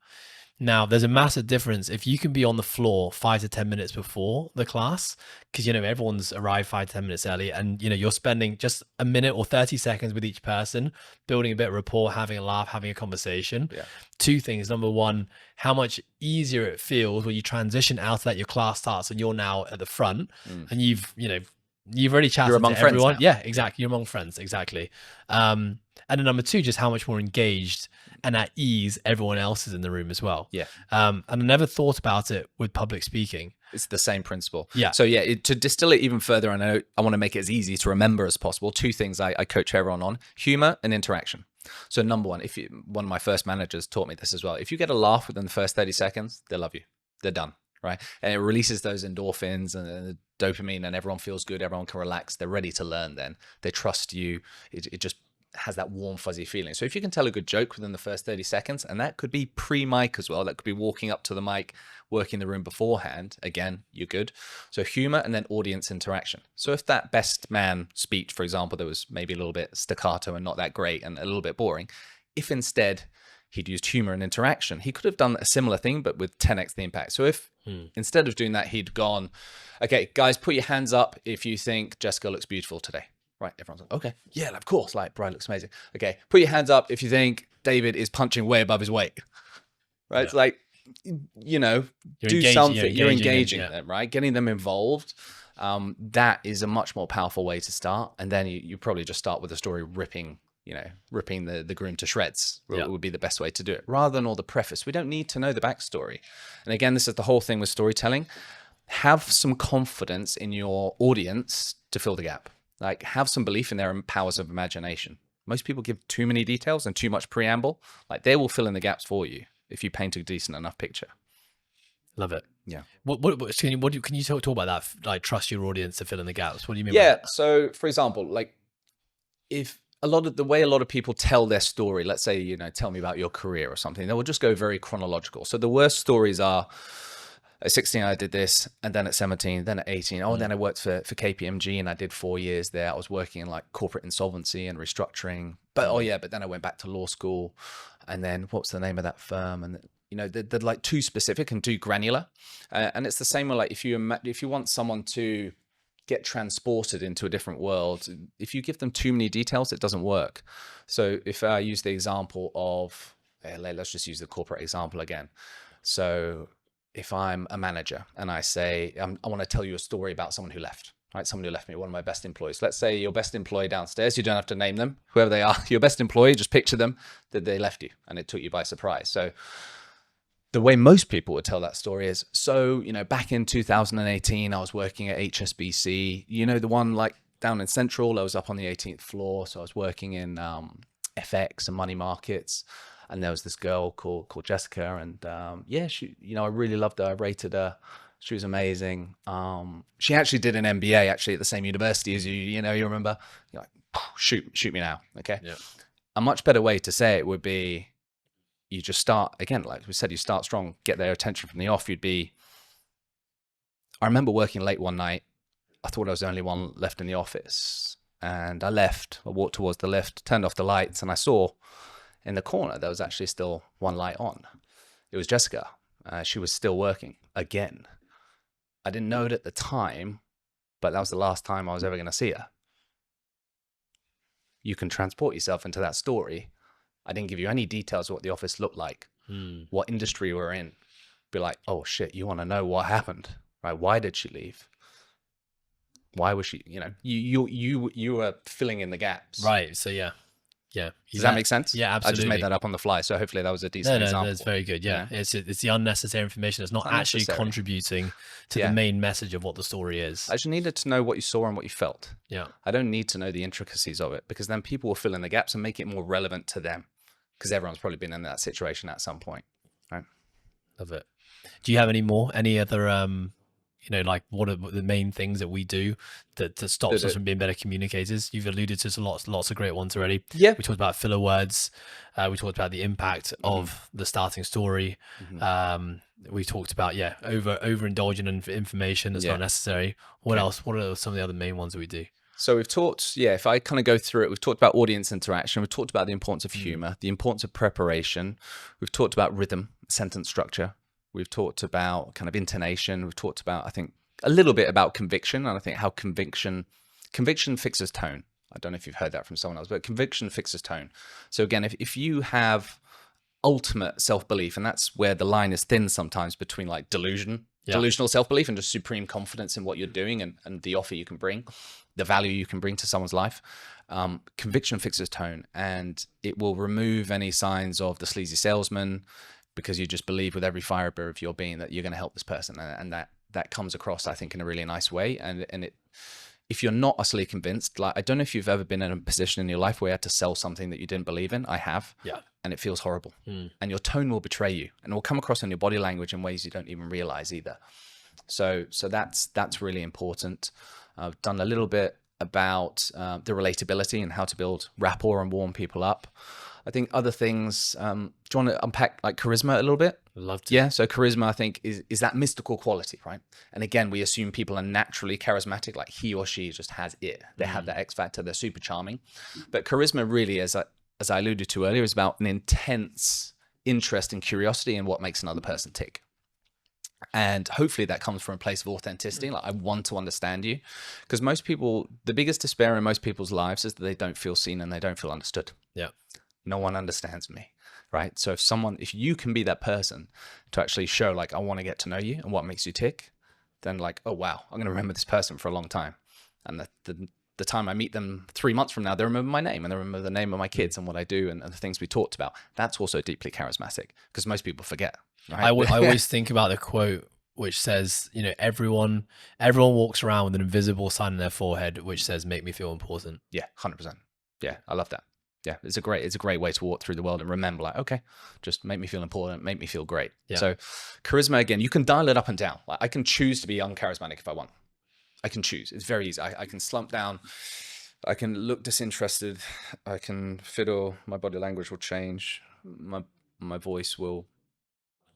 Now, there's a massive difference if you can be on the floor 5 to 10 minutes before the class, because, everyone's arrived 5 to 10 minutes early, and, you're spending just a minute or 30 seconds with each person, building a bit of rapport, having a laugh, having a conversation. Yeah. Two things. Number one, how much easier it feels when you transition out of that, your class starts and you're now at the front and you've already chatted you're among to everyone. Friends now. Yeah, exactly. You're among friends. Exactly. And then number two, just how much more engaged and at ease everyone else is in the room as well. Yeah. And I never thought about it with public speaking. It's the same principle. Yeah. So yeah, to distill it even further, and I want to make it as easy to remember as possible. Two things I coach everyone on: humor and interaction. So number one, one of my first managers taught me this as well. If you get a laugh within the first 30 seconds, they love you. They're done. Right. And it releases those endorphins and the dopamine, and everyone feels good. Everyone can relax. They're ready to learn then. They trust you. It just has that warm, fuzzy feeling. So if you can tell a good joke within the first 30 seconds, and that could be pre-mic as well, that could be walking up to the mic, working the room beforehand, again, you're good. So humor and then audience interaction. So if that best man speech, for example, that was maybe a little bit staccato and not that great and a little bit boring, if instead he'd used humor and interaction, he could have done a similar thing, but with 10x the impact. So if instead of doing that, he'd gone, okay, guys, put your hands up if you think Jessica looks beautiful today. Right, everyone's like, okay, yeah, of course, like, Brian looks amazing. Okay, put your hands up if you think David is punching way above his weight. Right, It's like, do something. You're engaging them, right? Getting them involved. That is a much more powerful way to start. And then you probably just start with a story ripping the groom to shreds would be the best way to do it, rather than all the preface. We don't need to know the backstory. And again, this is the whole thing with storytelling. Have some confidence in your audience to fill the gap. Like, have some belief in their powers of imagination. Most people give too many details and too much preamble. Like, they will fill in the gaps for you if you paint a decent enough picture. Love it. Yeah. Can you talk about that? Like, trust your audience to fill in the gaps. What do you mean? Yeah. By that? So, for example, like, if a lot of people tell their story, let's say, tell me about your career or something, they will just go very chronological. So the worst stories are, at 16, I did this, and then at 17, then at 18, then I worked for KPMG and I did 4 years there. I was working in like corporate insolvency and restructuring. But then I went back to law school, and then what's the name of that firm? And they're like too specific and too granular. And it's the same with like if you want someone to get transported into a different world, if you give them too many details, it doesn't work. So if I use the example of, let's just use the corporate example again. So if I'm a manager and I say, I want to tell you a story about someone who left, right? Someone who left me, one of my best employees. Let's say your best employee downstairs, you don't have to name them, whoever they are, your best employee, just picture them, that they left you and it took you by surprise. So the way most people would tell that story is, back in 2018, I was working at HSBC, the one like down in Central, I was up on the 18th floor. So I was working in FX and money markets. And there was this girl called Jessica, and she, I really loved her. I rated her. She was amazing. She actually did an MBA actually at the same university as you. You remember? You're like, shoot me now. Okay. Yeah. A much better way to say it would be, you just start, again, like we said, you start strong, get their attention from the off. I remember working late one night. I thought I was the only one left in the office, and I walked towards the lift, turned off the lights, and I saw in the corner there was actually still one light on. It was Jessica. She was still working again. I didn't know it at the time, but that was the last time I was ever going to see her. You can transport yourself into that story. I didn't give you any details of what the office looked like, what industry we're in. Be like, oh shit, you want to know what happened, right? Why did she leave? Why was she, you were filling in the gaps. Right. So yeah. Does that make sense? Yeah, absolutely. I just made that up on the fly, so hopefully that was a decent example. No, that's very good. Yeah. It's the unnecessary information that's not actually contributing to the main message of what the story is. I just needed to know what you saw and what you felt. Yeah. I don't need to know the intricacies of it, because then people will fill in the gaps and make it more relevant to them, because everyone's probably been in that situation at some point, right? Love it. Do you have any other like what are the main things that we do that stops us from being better communicators? You've alluded to lots of great ones already. Yeah. We talked about filler words. We talked about the impact of the starting story. We talked about, overindulging in information that's not necessary. What else? What are some of the other main ones that we do? So we've talked, if I kind of go through it, we've talked about audience interaction. We've talked about the importance of humor, the importance of preparation. We've talked about rhythm, sentence structure. We've talked about kind of intonation. We've talked about, I think, a little bit about conviction, and I think how conviction fixes tone. I don't know if you've heard that from someone else, but conviction fixes tone. So again, if you have ultimate self-belief, and that's where the line is thin sometimes between like delusional self-belief and just supreme confidence in what you're doing and the offer you can bring, the value you can bring to someone's life. Conviction fixes tone, and it will remove any signs of the sleazy salesman, because you just believe with every fiber of your being that you're going to help this person, and that comes across, I think, in a really nice way. And if you're not utterly convinced, like, I don't know if you've ever been in a position in your life where you had to sell something that you didn't believe in. I have. Yeah. And it feels horrible. And your tone will betray you, and it will come across in your body language in ways you don't even realize either. So that's really important. I've done a little bit about the relatability and how to build rapport and warm people up. I think other things, do you want to unpack like charisma a little bit? I'd love to. Yeah, so charisma, I think, is that mystical quality, right? And again, we assume people are naturally charismatic, like he or she just has it. They have that X factor, they're super charming. But charisma really, as I alluded to earlier, is about an intense interest and curiosity in what makes another person tick. And hopefully that comes from a place of authenticity. Like, I want to understand you. Because most people, the biggest despair in most people's lives is that they don't feel seen and they don't feel understood. Yeah. No one understands me, right? So if you can be that person to actually show, like, I want to get to know you and what makes you tick, then like, oh wow, I'm going to remember this person for a long time. And the time I meet them 3 months from now, they remember my name and they remember the name of my kids and what I do and the things we talked about. That's also deeply charismatic, because most people forget, right? I always think about the quote which says, everyone walks around with an invisible sign on their forehead which says, make me feel important. Yeah, 100%. Yeah, I love that. Yeah, it's a great way to walk through the world and remember, like, okay, just make me feel important, make me feel great. Yeah. So charisma, again, you can dial it up and down. Like, I can choose to be uncharismatic if I want. I can choose. It's very easy. I can slump down. I can look disinterested. I can fiddle. My body language will change. My voice will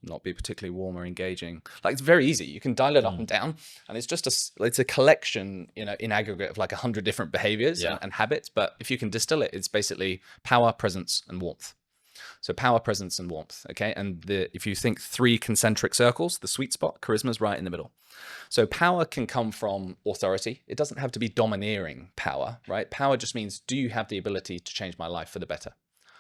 not be particularly warm or engaging. Like, it's very easy. You can dial it up and down, and it's just it's a collection, in aggregate of like 100 different behaviors and habits. But if you can distill it, it's basically power, presence, and warmth. So power, presence, and warmth. Okay. And if you think 3 concentric circles, the sweet spot, charisma's right in the middle. So power can come from authority. It doesn't have to be domineering power, right? Power just means, do you have the ability to change my life for the better?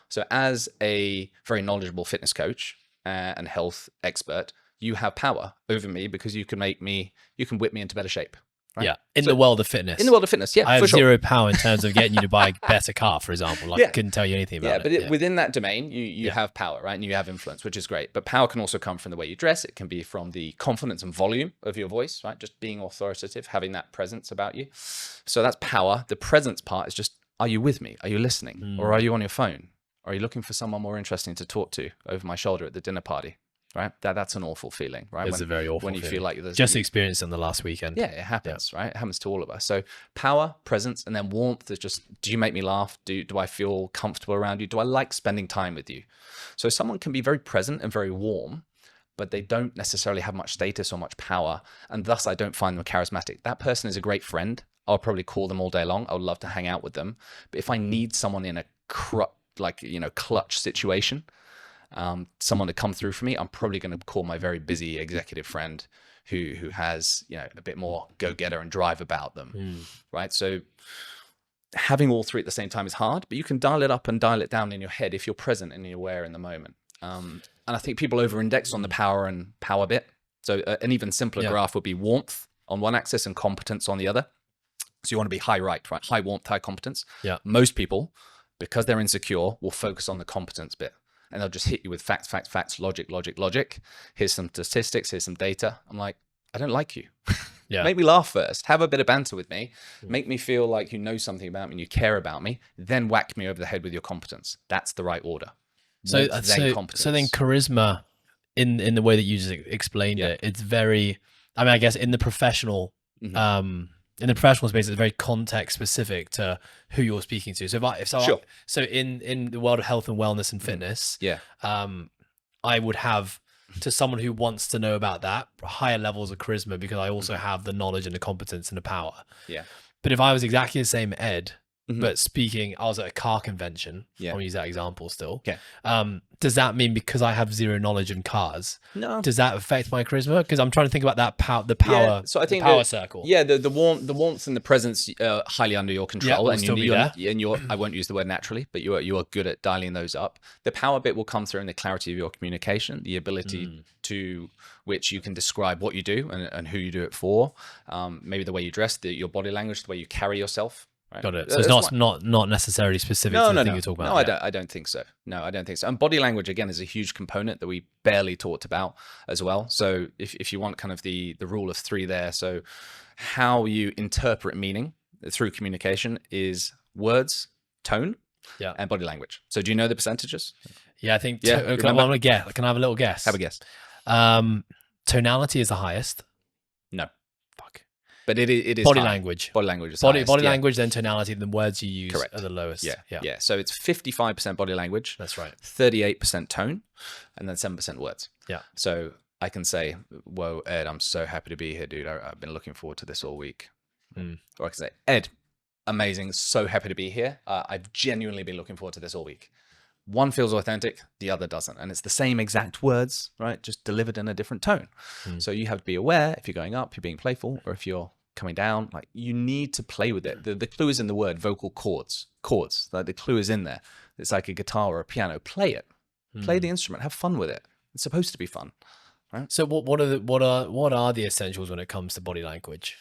So as a very knowledgeable fitness coach and health expert, you have power over me because you can whip me into better shape. Right? Yeah, in the world of fitness. In the world of fitness, yeah. I have zero power in terms of getting you to buy a better car, for example. Like, I couldn't tell you anything about it. But within that domain, you have power, right? And you have influence, which is great. But power can also come from the way you dress. It can be from the confidence and volume of your voice, right? Just being authoritative, having that presence about you. So that's power. The presence part is just, are you with me? Are you listening? Or are you on your phone? Or are you looking for someone more interesting to talk to over my shoulder at the dinner party? right? That's an awful feeling, right? It's a very awful when you feeling. feel like there's just experienced on the last weekend. Yeah, it happens, right? It happens to all of us. So power, presence, and then warmth is just, do you make me laugh? Do I feel comfortable around you? Do I like spending time with you? So someone can be very present and very warm, but they don't necessarily have much status or much power, and thus I don't find them charismatic. That person is a great friend. I'll probably call them all day long. I would love to hang out with them. But if I need someone in a clutch situation, someone to come through for me, I'm probably going to call my very busy executive friend who has, a bit more go-getter and drive about them, right? So having all three at the same time is hard, but you can dial it up and dial it down in your head if you're present and you're aware in the moment. And I think people over-index on the power and power bit. So an even simpler graph would be warmth on one axis and competence on the other. So you want to be high high warmth, high competence. Yeah. Most people, because they're insecure, will focus on the competence bit. And they'll just hit you with facts, logic. Here's some statistics, here's some data. I'm like, I don't like you. Yeah. Make me laugh first. Have a bit of banter with me. Make me feel like you know something about me and you care about me. Then whack me over the head with your competence. That's the right order. So then charisma, in the way that you just explained it, it's very, I guess in the professional, in the professional space, it's very context specific to who you're speaking to. So in the world of health and wellness and fitness, I would have, to someone who wants to know about that, higher levels of charisma, because I also have the knowledge and the competence and the power. Yeah. But if I was exactly the same Ed, but speaking, I was at a car convention. Yeah. I'll use that example still. Okay. Does that mean because I have zero knowledge in cars? No. Does that affect my charisma? Because I'm trying to think about that the power. Yeah. So I think power circle. Yeah, the warmth and the presence are highly under your control, and I won't use the word naturally, but you are good at dialing those up. The power bit will come through in the clarity of your communication, the ability to which you can describe what you do and who you do it for. Maybe the way you dress, your body language, the way you carry yourself. Right? Got it. So it's not necessarily specific to the thing you're talking about. No, I don't think so. No, I don't think so. And body language, again, is a huge component that we barely talked about as well. So if you want kind of the rule of three there, so how you interpret meaning through communication is words, tone, and body language. So do you know the percentages? Yeah, I think. Can I have a little guess? Have a guess. Tonality is the highest. No. Fuck. But it is body high. language. Body language is body language, then tonality, then words you use are the lowest. Yeah. So it's 55% body language. That's right. 38% tone, and then 7% words. Yeah. So I can say, "Whoa, Ed, I'm so happy to be here, dude. I've been looking forward to this all week." Or I can say, "Ed, amazing, so happy to be here. I've genuinely been looking forward to this all week." One feels authentic, the other doesn't. And it's the same exact words, right? Just delivered in a different tone. So you have to be aware if you're going up, you're being playful, or if you're coming down, like you need to play with it. The clue is in the word vocal chords, like the clue is in there. It's like a guitar or a piano. Play it, play the instrument, have fun with it. It's supposed to be fun, right? So what are the essentials when it comes to body language?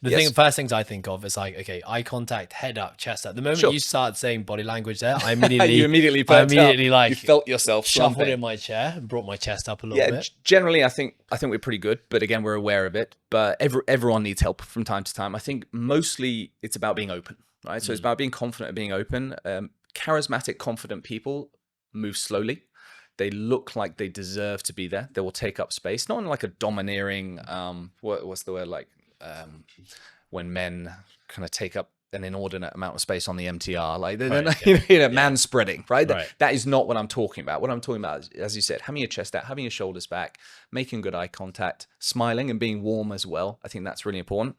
The first things I think of is like, okay, eye contact, head up, chest up. The moment you start saying body language there, I immediately, you felt yourself shuffled in my chair and brought my chest up a little bit. Generally, I think we're pretty good, but again, we're aware of it. But everyone needs help from time to time. I think mostly it's about being open, right? So it's about being confident and being open. Charismatic, confident people move slowly. They look like they deserve to be there. They will take up space, not in like a domineering, what's the word, like, when men kind of take up an inordinate amount of space on the MTR, like they're man spreading, right? That is not what I'm talking about. What I'm talking about is, as you said, having your chest out, having your shoulders back, making good eye contact, smiling and being warm as well. I think that's really important.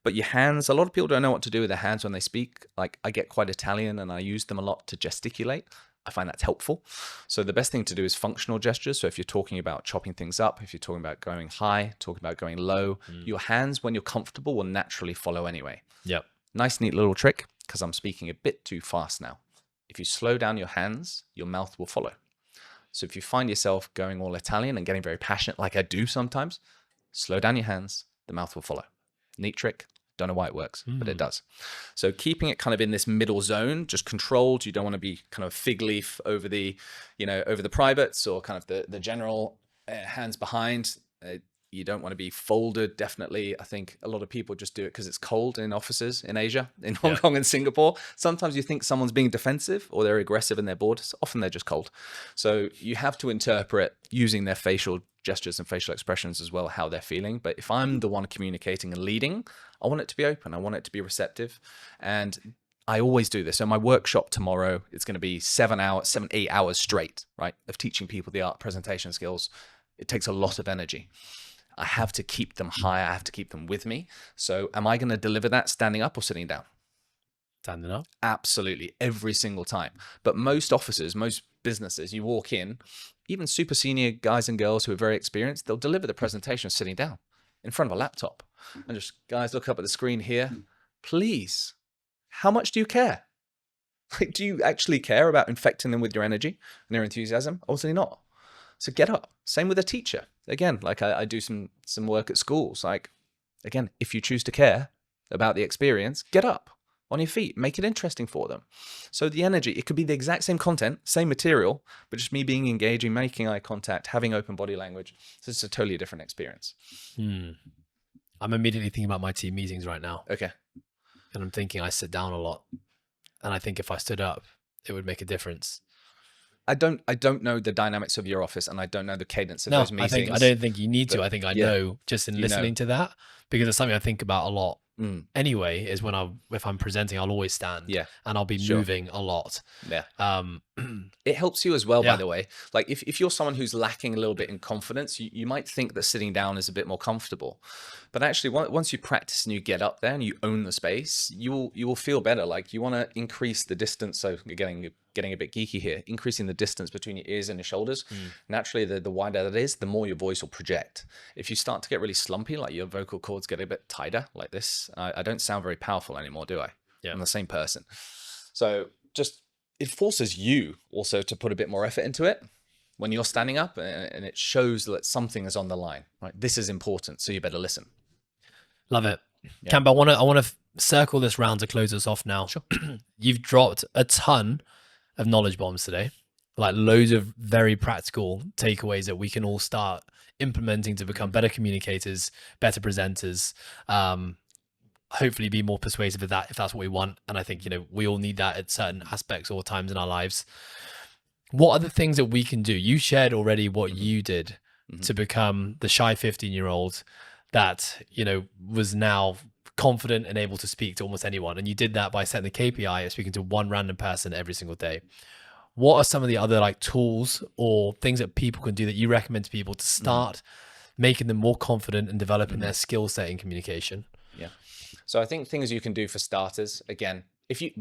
But your hands, a lot of people don't know what to do with their hands when they speak. Like I get quite Italian and I use them a lot to gesticulate. I find that's helpful. So the best thing to do is functional gestures. So if you're talking about chopping things up, if you're talking about going high, talking about going low, your hands, when you're comfortable, will naturally follow anyway. Yep. Nice, neat little trick, because I'm speaking a bit too fast now. If you slow down your hands, your mouth will follow. So if you find yourself going all Italian and getting very passionate, like I do sometimes, slow down your hands, the mouth will follow. Neat trick. Don't know why it works, but it does. So keeping it kind of in this middle zone, just controlled. You don't want to be kind of fig leaf over the, over the privates or kind of the general hands behind. You don't want to be folded. Definitely. I think a lot of people just do it because it's cold in offices in Asia, in Hong Kong and Singapore. Sometimes you think someone's being defensive or they're aggressive and they're bored. Often they're just cold. So you have to interpret using their facial gestures and facial expressions as well, how they're feeling. But if I'm the one communicating and leading, I want it to be open. I want it to be receptive. And I always do this. So my workshop tomorrow, it's going to be 8 hours straight, right, of teaching people the art presentation skills. It takes a lot of energy. I have to keep them high. I have to keep them with me. So am I going to deliver that standing up or sitting down? Standing up. Absolutely. Every single time. But most offices, most businesses, you walk in, even super senior guys and girls who are very experienced, they'll deliver the presentation sitting down in front of a laptop. And just, guys, look up at the screen here. Please, how much do you care? Like, do you actually care about infecting them with your energy and their enthusiasm? Obviously not. So get up. Same with a teacher. Again, like I do some work at schools. Like, again, if you choose to care about the experience, get up on your feet, make it interesting for them. So the energy, it could be the exact same content, same material, but just me being engaging, making eye contact, having open body language. So it's a totally different experience. I'm immediately thinking about my team meetings right now. Okay. And I'm thinking I sit down a lot. And I think if I stood up, it would make a difference. I don't know the dynamics of your office, and I don't know the cadence of those meetings. I don't think you need to. I think I know just in listening to that, because it's something I think about a lot. Anyway, is if I'm presenting, I'll always stand. Yeah. And I'll be moving a lot. Yeah. It helps you as well, by the way. Like if you're someone who's lacking a little bit in confidence, you might think that sitting down is a bit more comfortable. But actually, once you practice and you get up there and you own the space, you will feel better. Like you want to increase the distance. So you're getting a bit geeky here, increasing the distance between your ears and your shoulders. Naturally, the wider that is, the more your voice will project. If you start to get really slumpy, like your vocal cords get a bit tighter like this, I don't sound very powerful anymore, do I? Yeah. I'm the same person. So just, it forces you also to put a bit more effort into it when you're standing up, and it shows that something is on the line, right? This is important, so you better listen. Love it. Yeah. Camp, I want to circle this round to close us off now. Sure. You've dropped a ton of knowledge bombs today, like loads of very practical takeaways that we can all start implementing to become better communicators, better presenters, hopefully be more persuasive of that if that's what we want. And I think, we all need that at certain aspects or times in our lives. What are the things that we can do? You shared already what you did to become the shy 15-year-old that, was now confident and able to speak to almost anyone. And you did that by setting the KPI of speaking to one random person every single day. What are some of the other tools or things that people can do that you recommend to people to start making them more confident and developing their skill set in communication? Yeah. So I think things you can do for starters, again,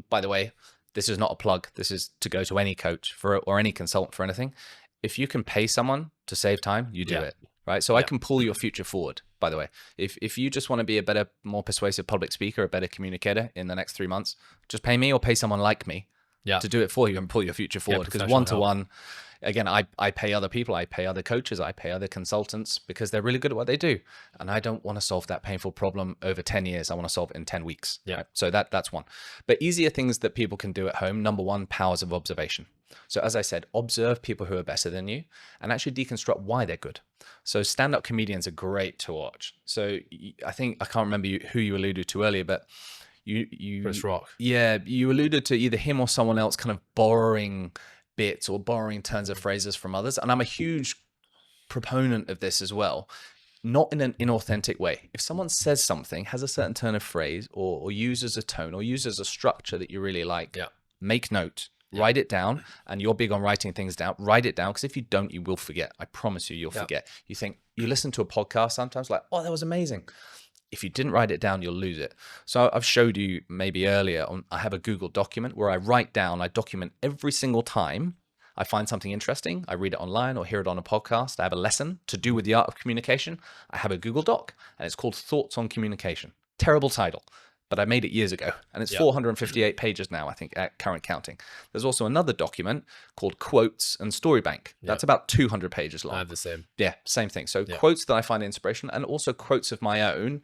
by the way, this is not a plug. This is to go to any coach or any consultant for anything. If you can pay someone to save time, you do it. Right. So I can pull your future forward, by the way. If you just want to be a better, more persuasive public speaker, a better communicator in the next 3 months, just pay me or pay someone like me to do it for you and pull your future forward. Because one-to-one, again, I pay other people, I pay other coaches, I pay other consultants because they're really good at what they do. And I don't want to solve that painful problem over 10 years. I want to solve it in 10 weeks. Yeah. Right? So that's one. But easier things that people can do at home. Number one, powers of observation. So as I said, observe people who are better than you and actually deconstruct why they're good. So stand-up comedians are great to watch. So I can't remember who you alluded to earlier, but Chris Rock. Yeah, you alluded to either him or someone else kind of borrowing bits or borrowing turns of phrases from others. And I'm a huge proponent of this as well, not in an inauthentic way. If someone says something, has a certain turn of phrase or uses a tone or uses a structure that you really like, make note. Write it down, and you're big on writing things down. Write it down, because if you don't, you will forget. I promise you'll forget. You listen to a podcast sometimes like, oh, that was amazing. If you didn't write it down, you'll lose it. So I've showed you maybe earlier, I have a Google document where I document every single time I find something interesting. I read it online or hear it on a podcast. I have a lesson to do with the art of communication. I have a Google Doc, and it's called Thoughts on Communication. Terrible title, but I made it years ago, and it's 458 pages now, I think, at current counting. There's also another document called Quotes and Story Bank. That's about 200 pages long. I have the same. Yeah, same thing. So quotes that I find inspirational, and also quotes of my own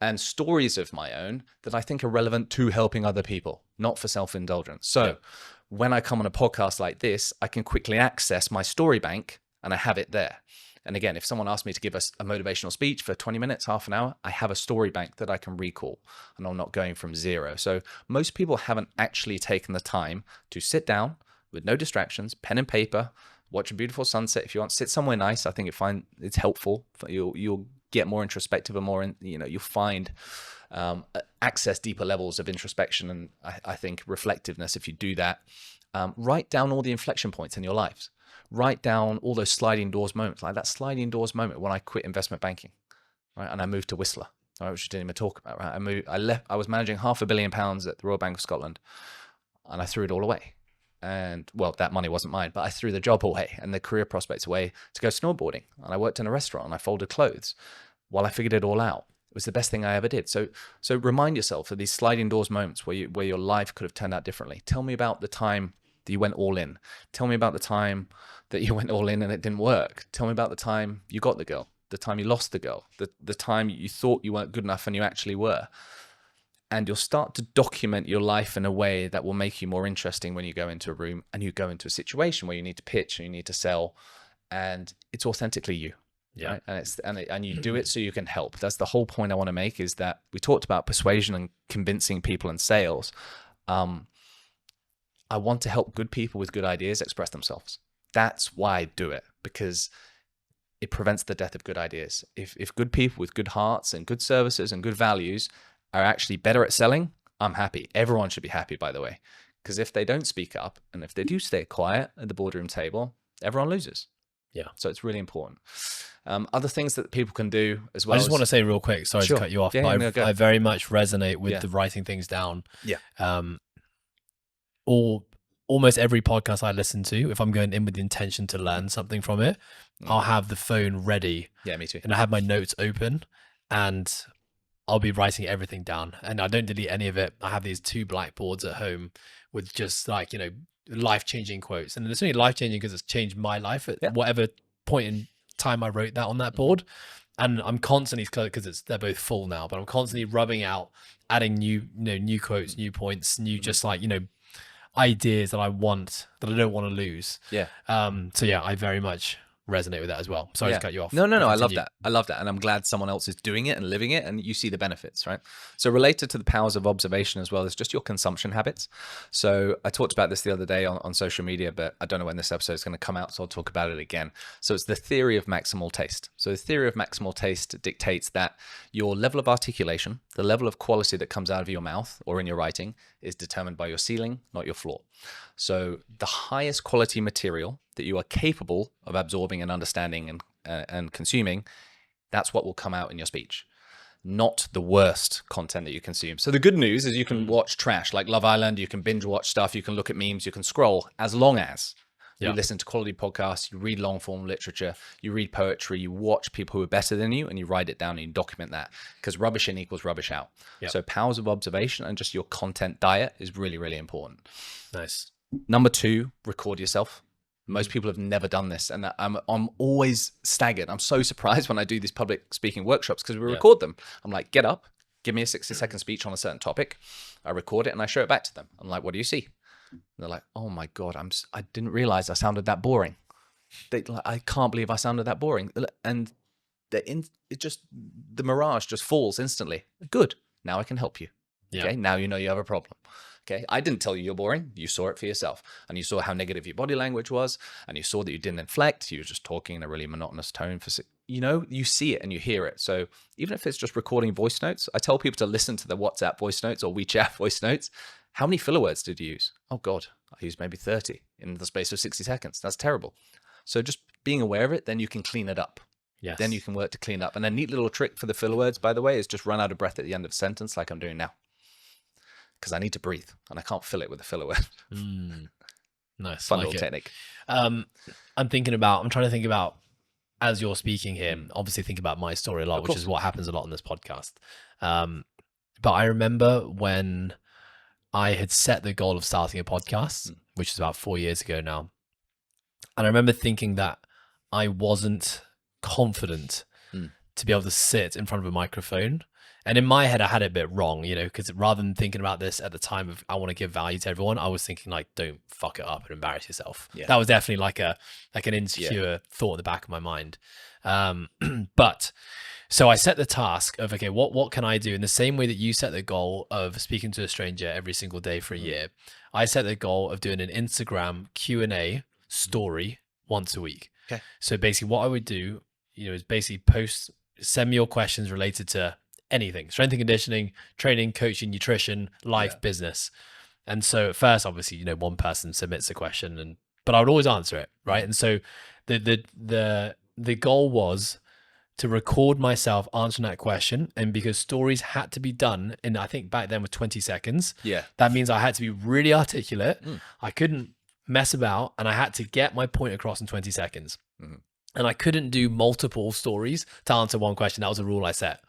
and stories of my own that I think are relevant to helping other people, not for self-indulgence. So when I come on a podcast like this, I can quickly access my story bank, and I have it there. And again, if someone asked me to give us a motivational speech for 20 minutes, half an hour, I have a story bank that I can recall, and I'm not going from zero. So most people haven't actually taken the time to sit down with no distractions, pen and paper, watch a beautiful sunset. If you want, sit somewhere nice. I think it's helpful. You'll get more introspective and more, you'll find access deeper levels of introspection and I think reflectiveness if you do that. Write down all the inflection points in your lives. Write down all those sliding doors moments, like that sliding doors moment when I quit investment banking, right, and I moved to Whistler, right, which we didn't even talk about. Right, I was managing £500 million at the Royal Bank of Scotland, and I threw it all away. And well, that money wasn't mine, but I threw the job away and the career prospects away to go snowboarding. And I worked in a restaurant and I folded clothes while I figured it all out. It was the best thing I ever did. So remind yourself of these sliding doors moments where your life could have turned out differently. Tell me about the time that you went all in. Tell me about the time that you went all in and it didn't work. Tell me about the time you got the girl, the time you lost the girl, the time you thought you weren't good enough and you actually were. And you'll start to document your life in a way that will make you more interesting when you go into a room and you go into a situation where you need to pitch and you need to sell, and it's authentically you. Yeah. Right? And you do it so you can help. That's the whole point I want to make, is that we talked about persuasion and convincing people in sales. I want to help good people with good ideas express themselves. That's why I do it, because it prevents the death of good ideas. If good people with good hearts and good services and good values are actually better at selling, I'm happy. Everyone should be happy, by the way, because if they don't speak up and if they do stay quiet at the boardroom table, everyone loses. Yeah. So it's really important. Other things that people can do as well. I just want to say real quick, sorry to cut you off, but I very much resonate with the writing things down. Yeah. Almost every podcast I listen to, if I'm going in with the intention to learn something from it, I'll have the phone ready. Yeah, me too. And I have my notes open and I'll be writing everything down, and I don't delete any of it. I have these 2 blackboards at home with just like, life-changing quotes. And it's only life-changing because it's changed my life at whatever point in time I wrote that on that board. And I'm constantly, because they're both full now, but I'm constantly rubbing out, adding new quotes, new points, just like, ideas that I don't want to lose. Yeah. So yeah, I very much resonate with that as well. Sorry to cut you off. No. I love that. And I'm glad someone else is doing it and living it and you see the benefits, right? So related to the powers of observation as well is just your consumption habits. So I talked about this the other day on social media, but I don't know when this episode is going to come out, so I'll talk about it again. So it's the theory of maximal taste. So the theory of maximal taste dictates that your level of articulation, the level of quality that comes out of your mouth or in your writing, is determined by your ceiling, not your floor. So the highest quality material that you are capable of absorbing and understanding and consuming, that's what will come out in your speech, not the worst content that you consume. So the good news is you can watch trash like Love Island, you can binge watch stuff, you can look at memes, you can scroll, as long as you listen to quality podcasts, you read long form literature, you read poetry, you watch people who are better than you, and you write it down and you document that, because rubbish in equals rubbish out. So powers of observation and just your content diet is really, really important. Nice. Number 2, record yourself. Most people have never done this, and I'm always staggered. I'm so surprised when I do these public speaking workshops because we record them. I'm like, get up, give me a 60-second speech on a certain topic. I record it and I show it back to them. I'm like, what do you see? And they're like, oh my God, I didn't realize I sounded that boring. I can't believe I sounded that boring. And the mirage just falls instantly. Good. Now I can help you. Okay. Now you know you have a problem. Okay. I didn't tell you you're boring. You saw it for yourself, and you saw how negative your body language was, and you saw that you didn't inflect. You were just talking in a really monotonous tone you see it and you hear it. So even if it's just recording voice notes, I tell people to listen to the WhatsApp voice notes or WeChat voice notes. How many filler words did you use? Oh God, I used maybe 30 in the space of 60 seconds. That's terrible. So just being aware of it, then you can clean it up. Yes. Then you can work to clean up. And a neat little trick for the filler words, by the way, is just run out of breath at the end of a sentence like I'm doing now. Because I need to breathe and I can't fill it with a filler word. Nice. Fun little technique. I'm trying to think about, as you're speaking here, obviously think about my story a lot, which is what happens a lot on this podcast. But I remember when I had set the goal of starting a podcast, which is about 4 years ago now. And I remember thinking that I wasn't confident to be able to sit in front of a microphone And in my head, I had it a bit wrong, you know, because rather than thinking about this at the time of I want to give value to everyone, I was thinking like, don't fuck it up and embarrass yourself. Yeah. That was definitely like an insecure thought in the back of my mind. But so I set the task of, okay, what can I do? In the same way that you set the goal of speaking to a stranger every single day for a year, I set the goal of doing an Instagram Q&A story once a week. Okay. So basically what I would do, you know, is basically send me your questions related to anything, strength and conditioning, training, coaching, nutrition, life, business. And so at first, obviously, you know, one person submits a question but I would always answer it. Right. And so the goal was to record myself answering that question. And because stories had to be done in, I think back then with 20 seconds, that means I had to be really articulate. I couldn't mess about, and I had to get my point across in 20 seconds. And I couldn't do multiple stories to answer one question. That was a rule I set.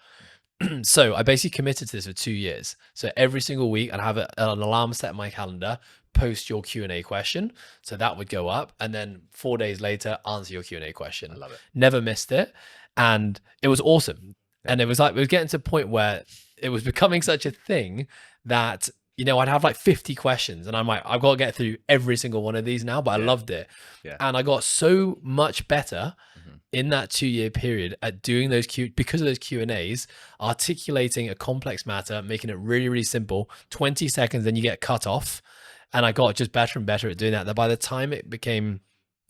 So I basically committed to this for 2 years. So every single week I'd have an alarm set in my calendar, post your Q&A question. So that would go up, and then 4 days later, answer your Q&A question. I love it. Never missed it. And it was awesome. And it was getting to a point where it was becoming such a thing that, you know, I'd have like 50 questions and I'm like, I've got to get through every single one of these now, but I loved it. And I got so much better in that 2-year period at doing those because of those Q&As, articulating a complex matter, making it really, really simple, 20 seconds, then you get cut off. And I got just better and better at doing that. That by the time it became,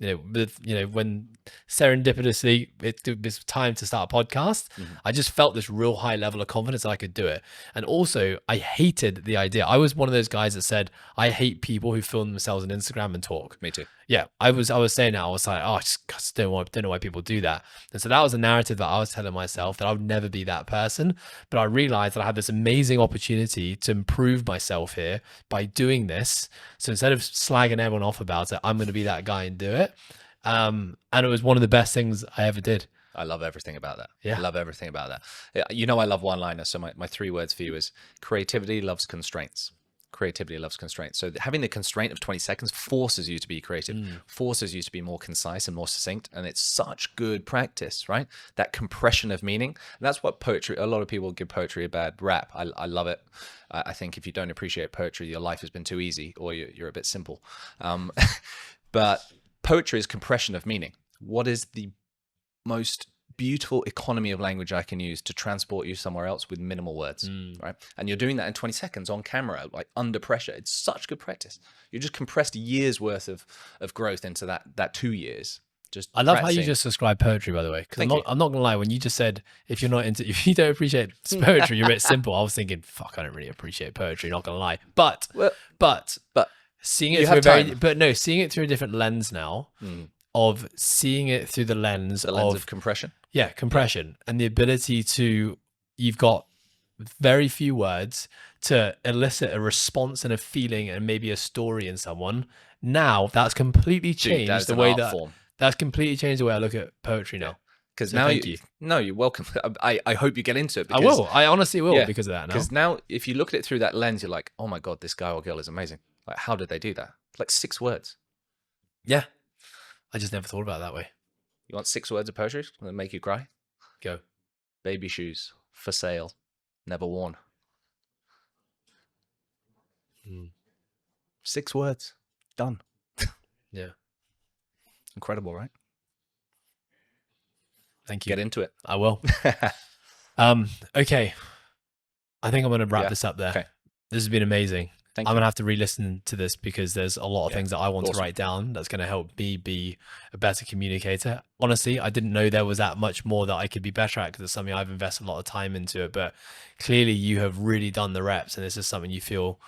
when serendipitously it was time to start a podcast, I just felt this real high level of confidence that I could do it. And also I hated the idea. I was one of those guys that said, I hate people who film themselves on Instagram and talk. Me too. Yeah, I was saying that. I was like, oh, I just don't know why people do that. And so that was a narrative that I was telling myself, that I would never be that person. But I realized that I had this amazing opportunity to improve myself here by doing this. So instead of slagging everyone off about it, I'm going to be that guy and do it. And it was one of the best things I ever did. I love everything about that. Yeah. I love everything about that. You know, I love one-liners. So my 3 words for you is creativity loves constraints. Creativity loves constraints. So having the constraint of 20 seconds forces you to be creative, forces you to be more concise and more succinct. And it's such good practice, right? That compression of meaning. And that's what poetry, a lot of people give poetry a bad rap. I love it. I think if you don't appreciate poetry, your life has been too easy, or you're a bit simple. But poetry is compression of meaning. What is the most beautiful economy of language I can use to transport you somewhere else with minimal words, right? And you're doing that in 20 seconds on camera, like under pressure. It's such good practice. You just compressed years worth of growth into that 2 years. Just I love how you just describe poetry, by the way, because I'm not gonna lie, when you just said if you don't appreciate poetry, you're a bit simple. I was thinking, fuck, I don't really appreciate poetry, not gonna lie. But seeing it seeing it through a different lens now, of seeing it through the lens of compression. Yeah, compression, and the ability you've got very few words to elicit a response and a feeling and maybe a story in someone. Now that's completely changed the way that's completely changed the way I look at poetry now. Because now you're welcome. I hope you get into it. Because, I will. I honestly will because of that now. Because now if you look at it through that lens, you're like, oh my God, this guy or girl is amazing. Like, how did they do that? Like 6 words. Yeah. I just never thought about it that way. You want 6 words of poetry that make you cry? Go. Baby shoes, for sale, never worn. 6 words, done. Yeah. Incredible, right? Thank you. Get into it. I will. Okay. I think I'm going to wrap this up there. Okay. This has been amazing. I'm going to have to re-listen to this because there's a lot of things that I want to write down that's going to help me be a better communicator. Honestly, I didn't know there was that much more that I could be better at because it's something I've invested a lot of time into it. But clearly you have really done the reps and this is something you feel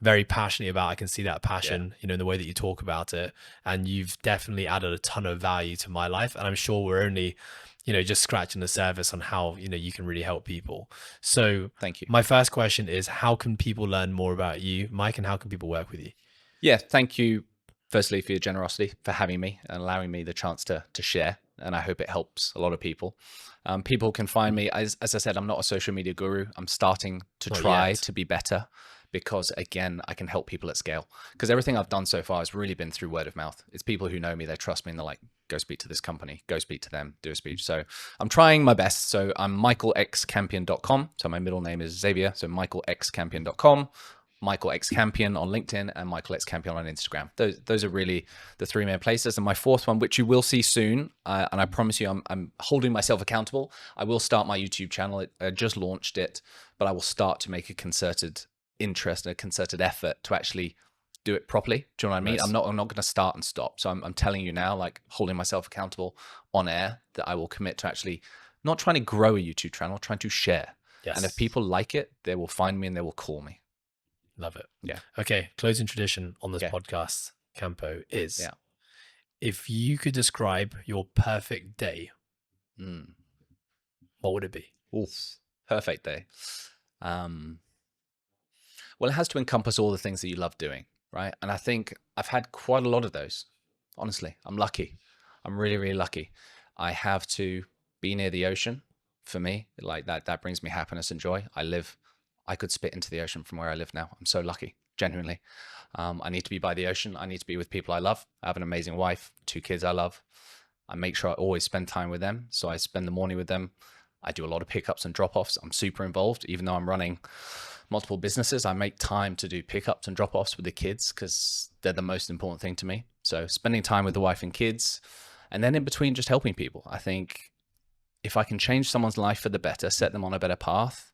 very passionate about. I can see that passion, in the way that you talk about it. And you've definitely added a ton of value to my life. And I'm sure we're only just scratching the surface on how, you can really help people. So thank you. My first question is, how can people learn more about you, Mike, and how can people work with you? Yeah. Thank you. Firstly, for your generosity, for having me and allowing me the chance to share. And I hope it helps a lot of people. People can find me, as I said, I'm not a social media guru. I'm starting to try to be better because, again, I can help people at scale. Because everything I've done so far has really been through word of mouth. It's people who know me, they trust me, and they're like, go speak to this company, go speak to them, do a speech. So I'm trying my best. So I'm michaelxcampion.com. So my middle name is Xavier. So michaelxcampion.com, Michael X Campion on LinkedIn, and Michael X Campion on Instagram. Those are really the three main places. And my fourth one, which you will see soon, and I promise you I'm holding myself accountable. I will start my YouTube channel. I just launched it, but I will start to make a concerted interest and a concerted effort to actually do it properly. Do you know what I mean? Nice. I'm not going to start and stop. So I'm telling you now, like holding myself accountable on air, that I will commit to actually not trying to grow a YouTube channel, trying to share. Yes. And if people like it, they will find me and they will call me. Love it. Yeah. Okay. Closing tradition on this Okay. podcast, Campo, is Yeah. if you could describe your perfect day, what would it be? Oof. Perfect day. Well, it has to encompass all the things that you love doing, right? And I think I've had quite a lot of those. Honestly, I'm lucky. I'm really, really lucky. I have to be near the ocean. For me, like that brings me happiness and joy. I could spit into the ocean from where I live now. I'm so lucky, genuinely. I need to be by the ocean. I need to be with people I love. I have an amazing wife, 2 kids I love. I make sure I always spend time with them. So I spend the morning with them. I do a lot of pickups and drop-offs. I'm super involved. Even though I'm running multiple businesses, I make time to do pickups and drop-offs with the kids because they're the most important thing to me. So spending time with the wife and kids, and then in between just helping people. I think if I can change someone's life for the better, set them on a better path,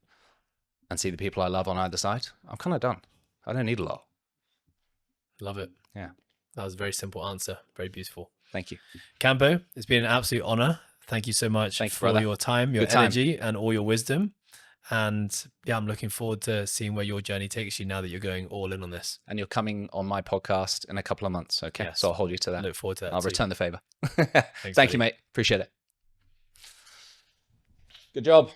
and see the people I love on either side, I'm kind of done. I don't need a lot. Love it. Yeah. That was a very simple answer. Very beautiful. Thank you. Campo, it's been an absolute honor. Thank you so much Thank you, for brother. your time, your Good time. energy, and all your wisdom. And yeah, I'm looking forward to seeing where your journey takes you now that you're going all in on this. And you're coming on my podcast in a couple of months. Okay. Yes. So I'll hold you to I that. look forward to that. I'll too. return the favor. Thanks, Thank buddy. you, mate. Appreciate it. Good job.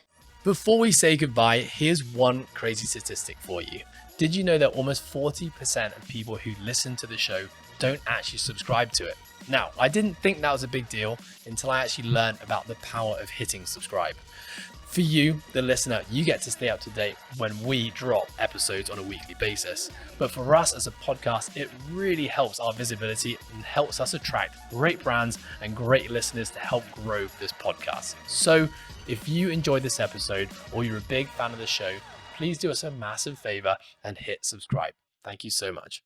Before we say goodbye, here's one crazy statistic for you. Did you know that almost 40% of people who listen to the show don't actually subscribe to it? Now, I didn't think that was a big deal until I actually learned about the power of hitting subscribe. For you, the listener, you get to stay up to date when we drop episodes on a weekly basis. But for us as a podcast, it really helps our visibility and helps us attract great brands and great listeners to help grow this podcast. So if you enjoyed this episode or you're a big fan of the show, please do us a massive favor and hit subscribe. Thank you so much.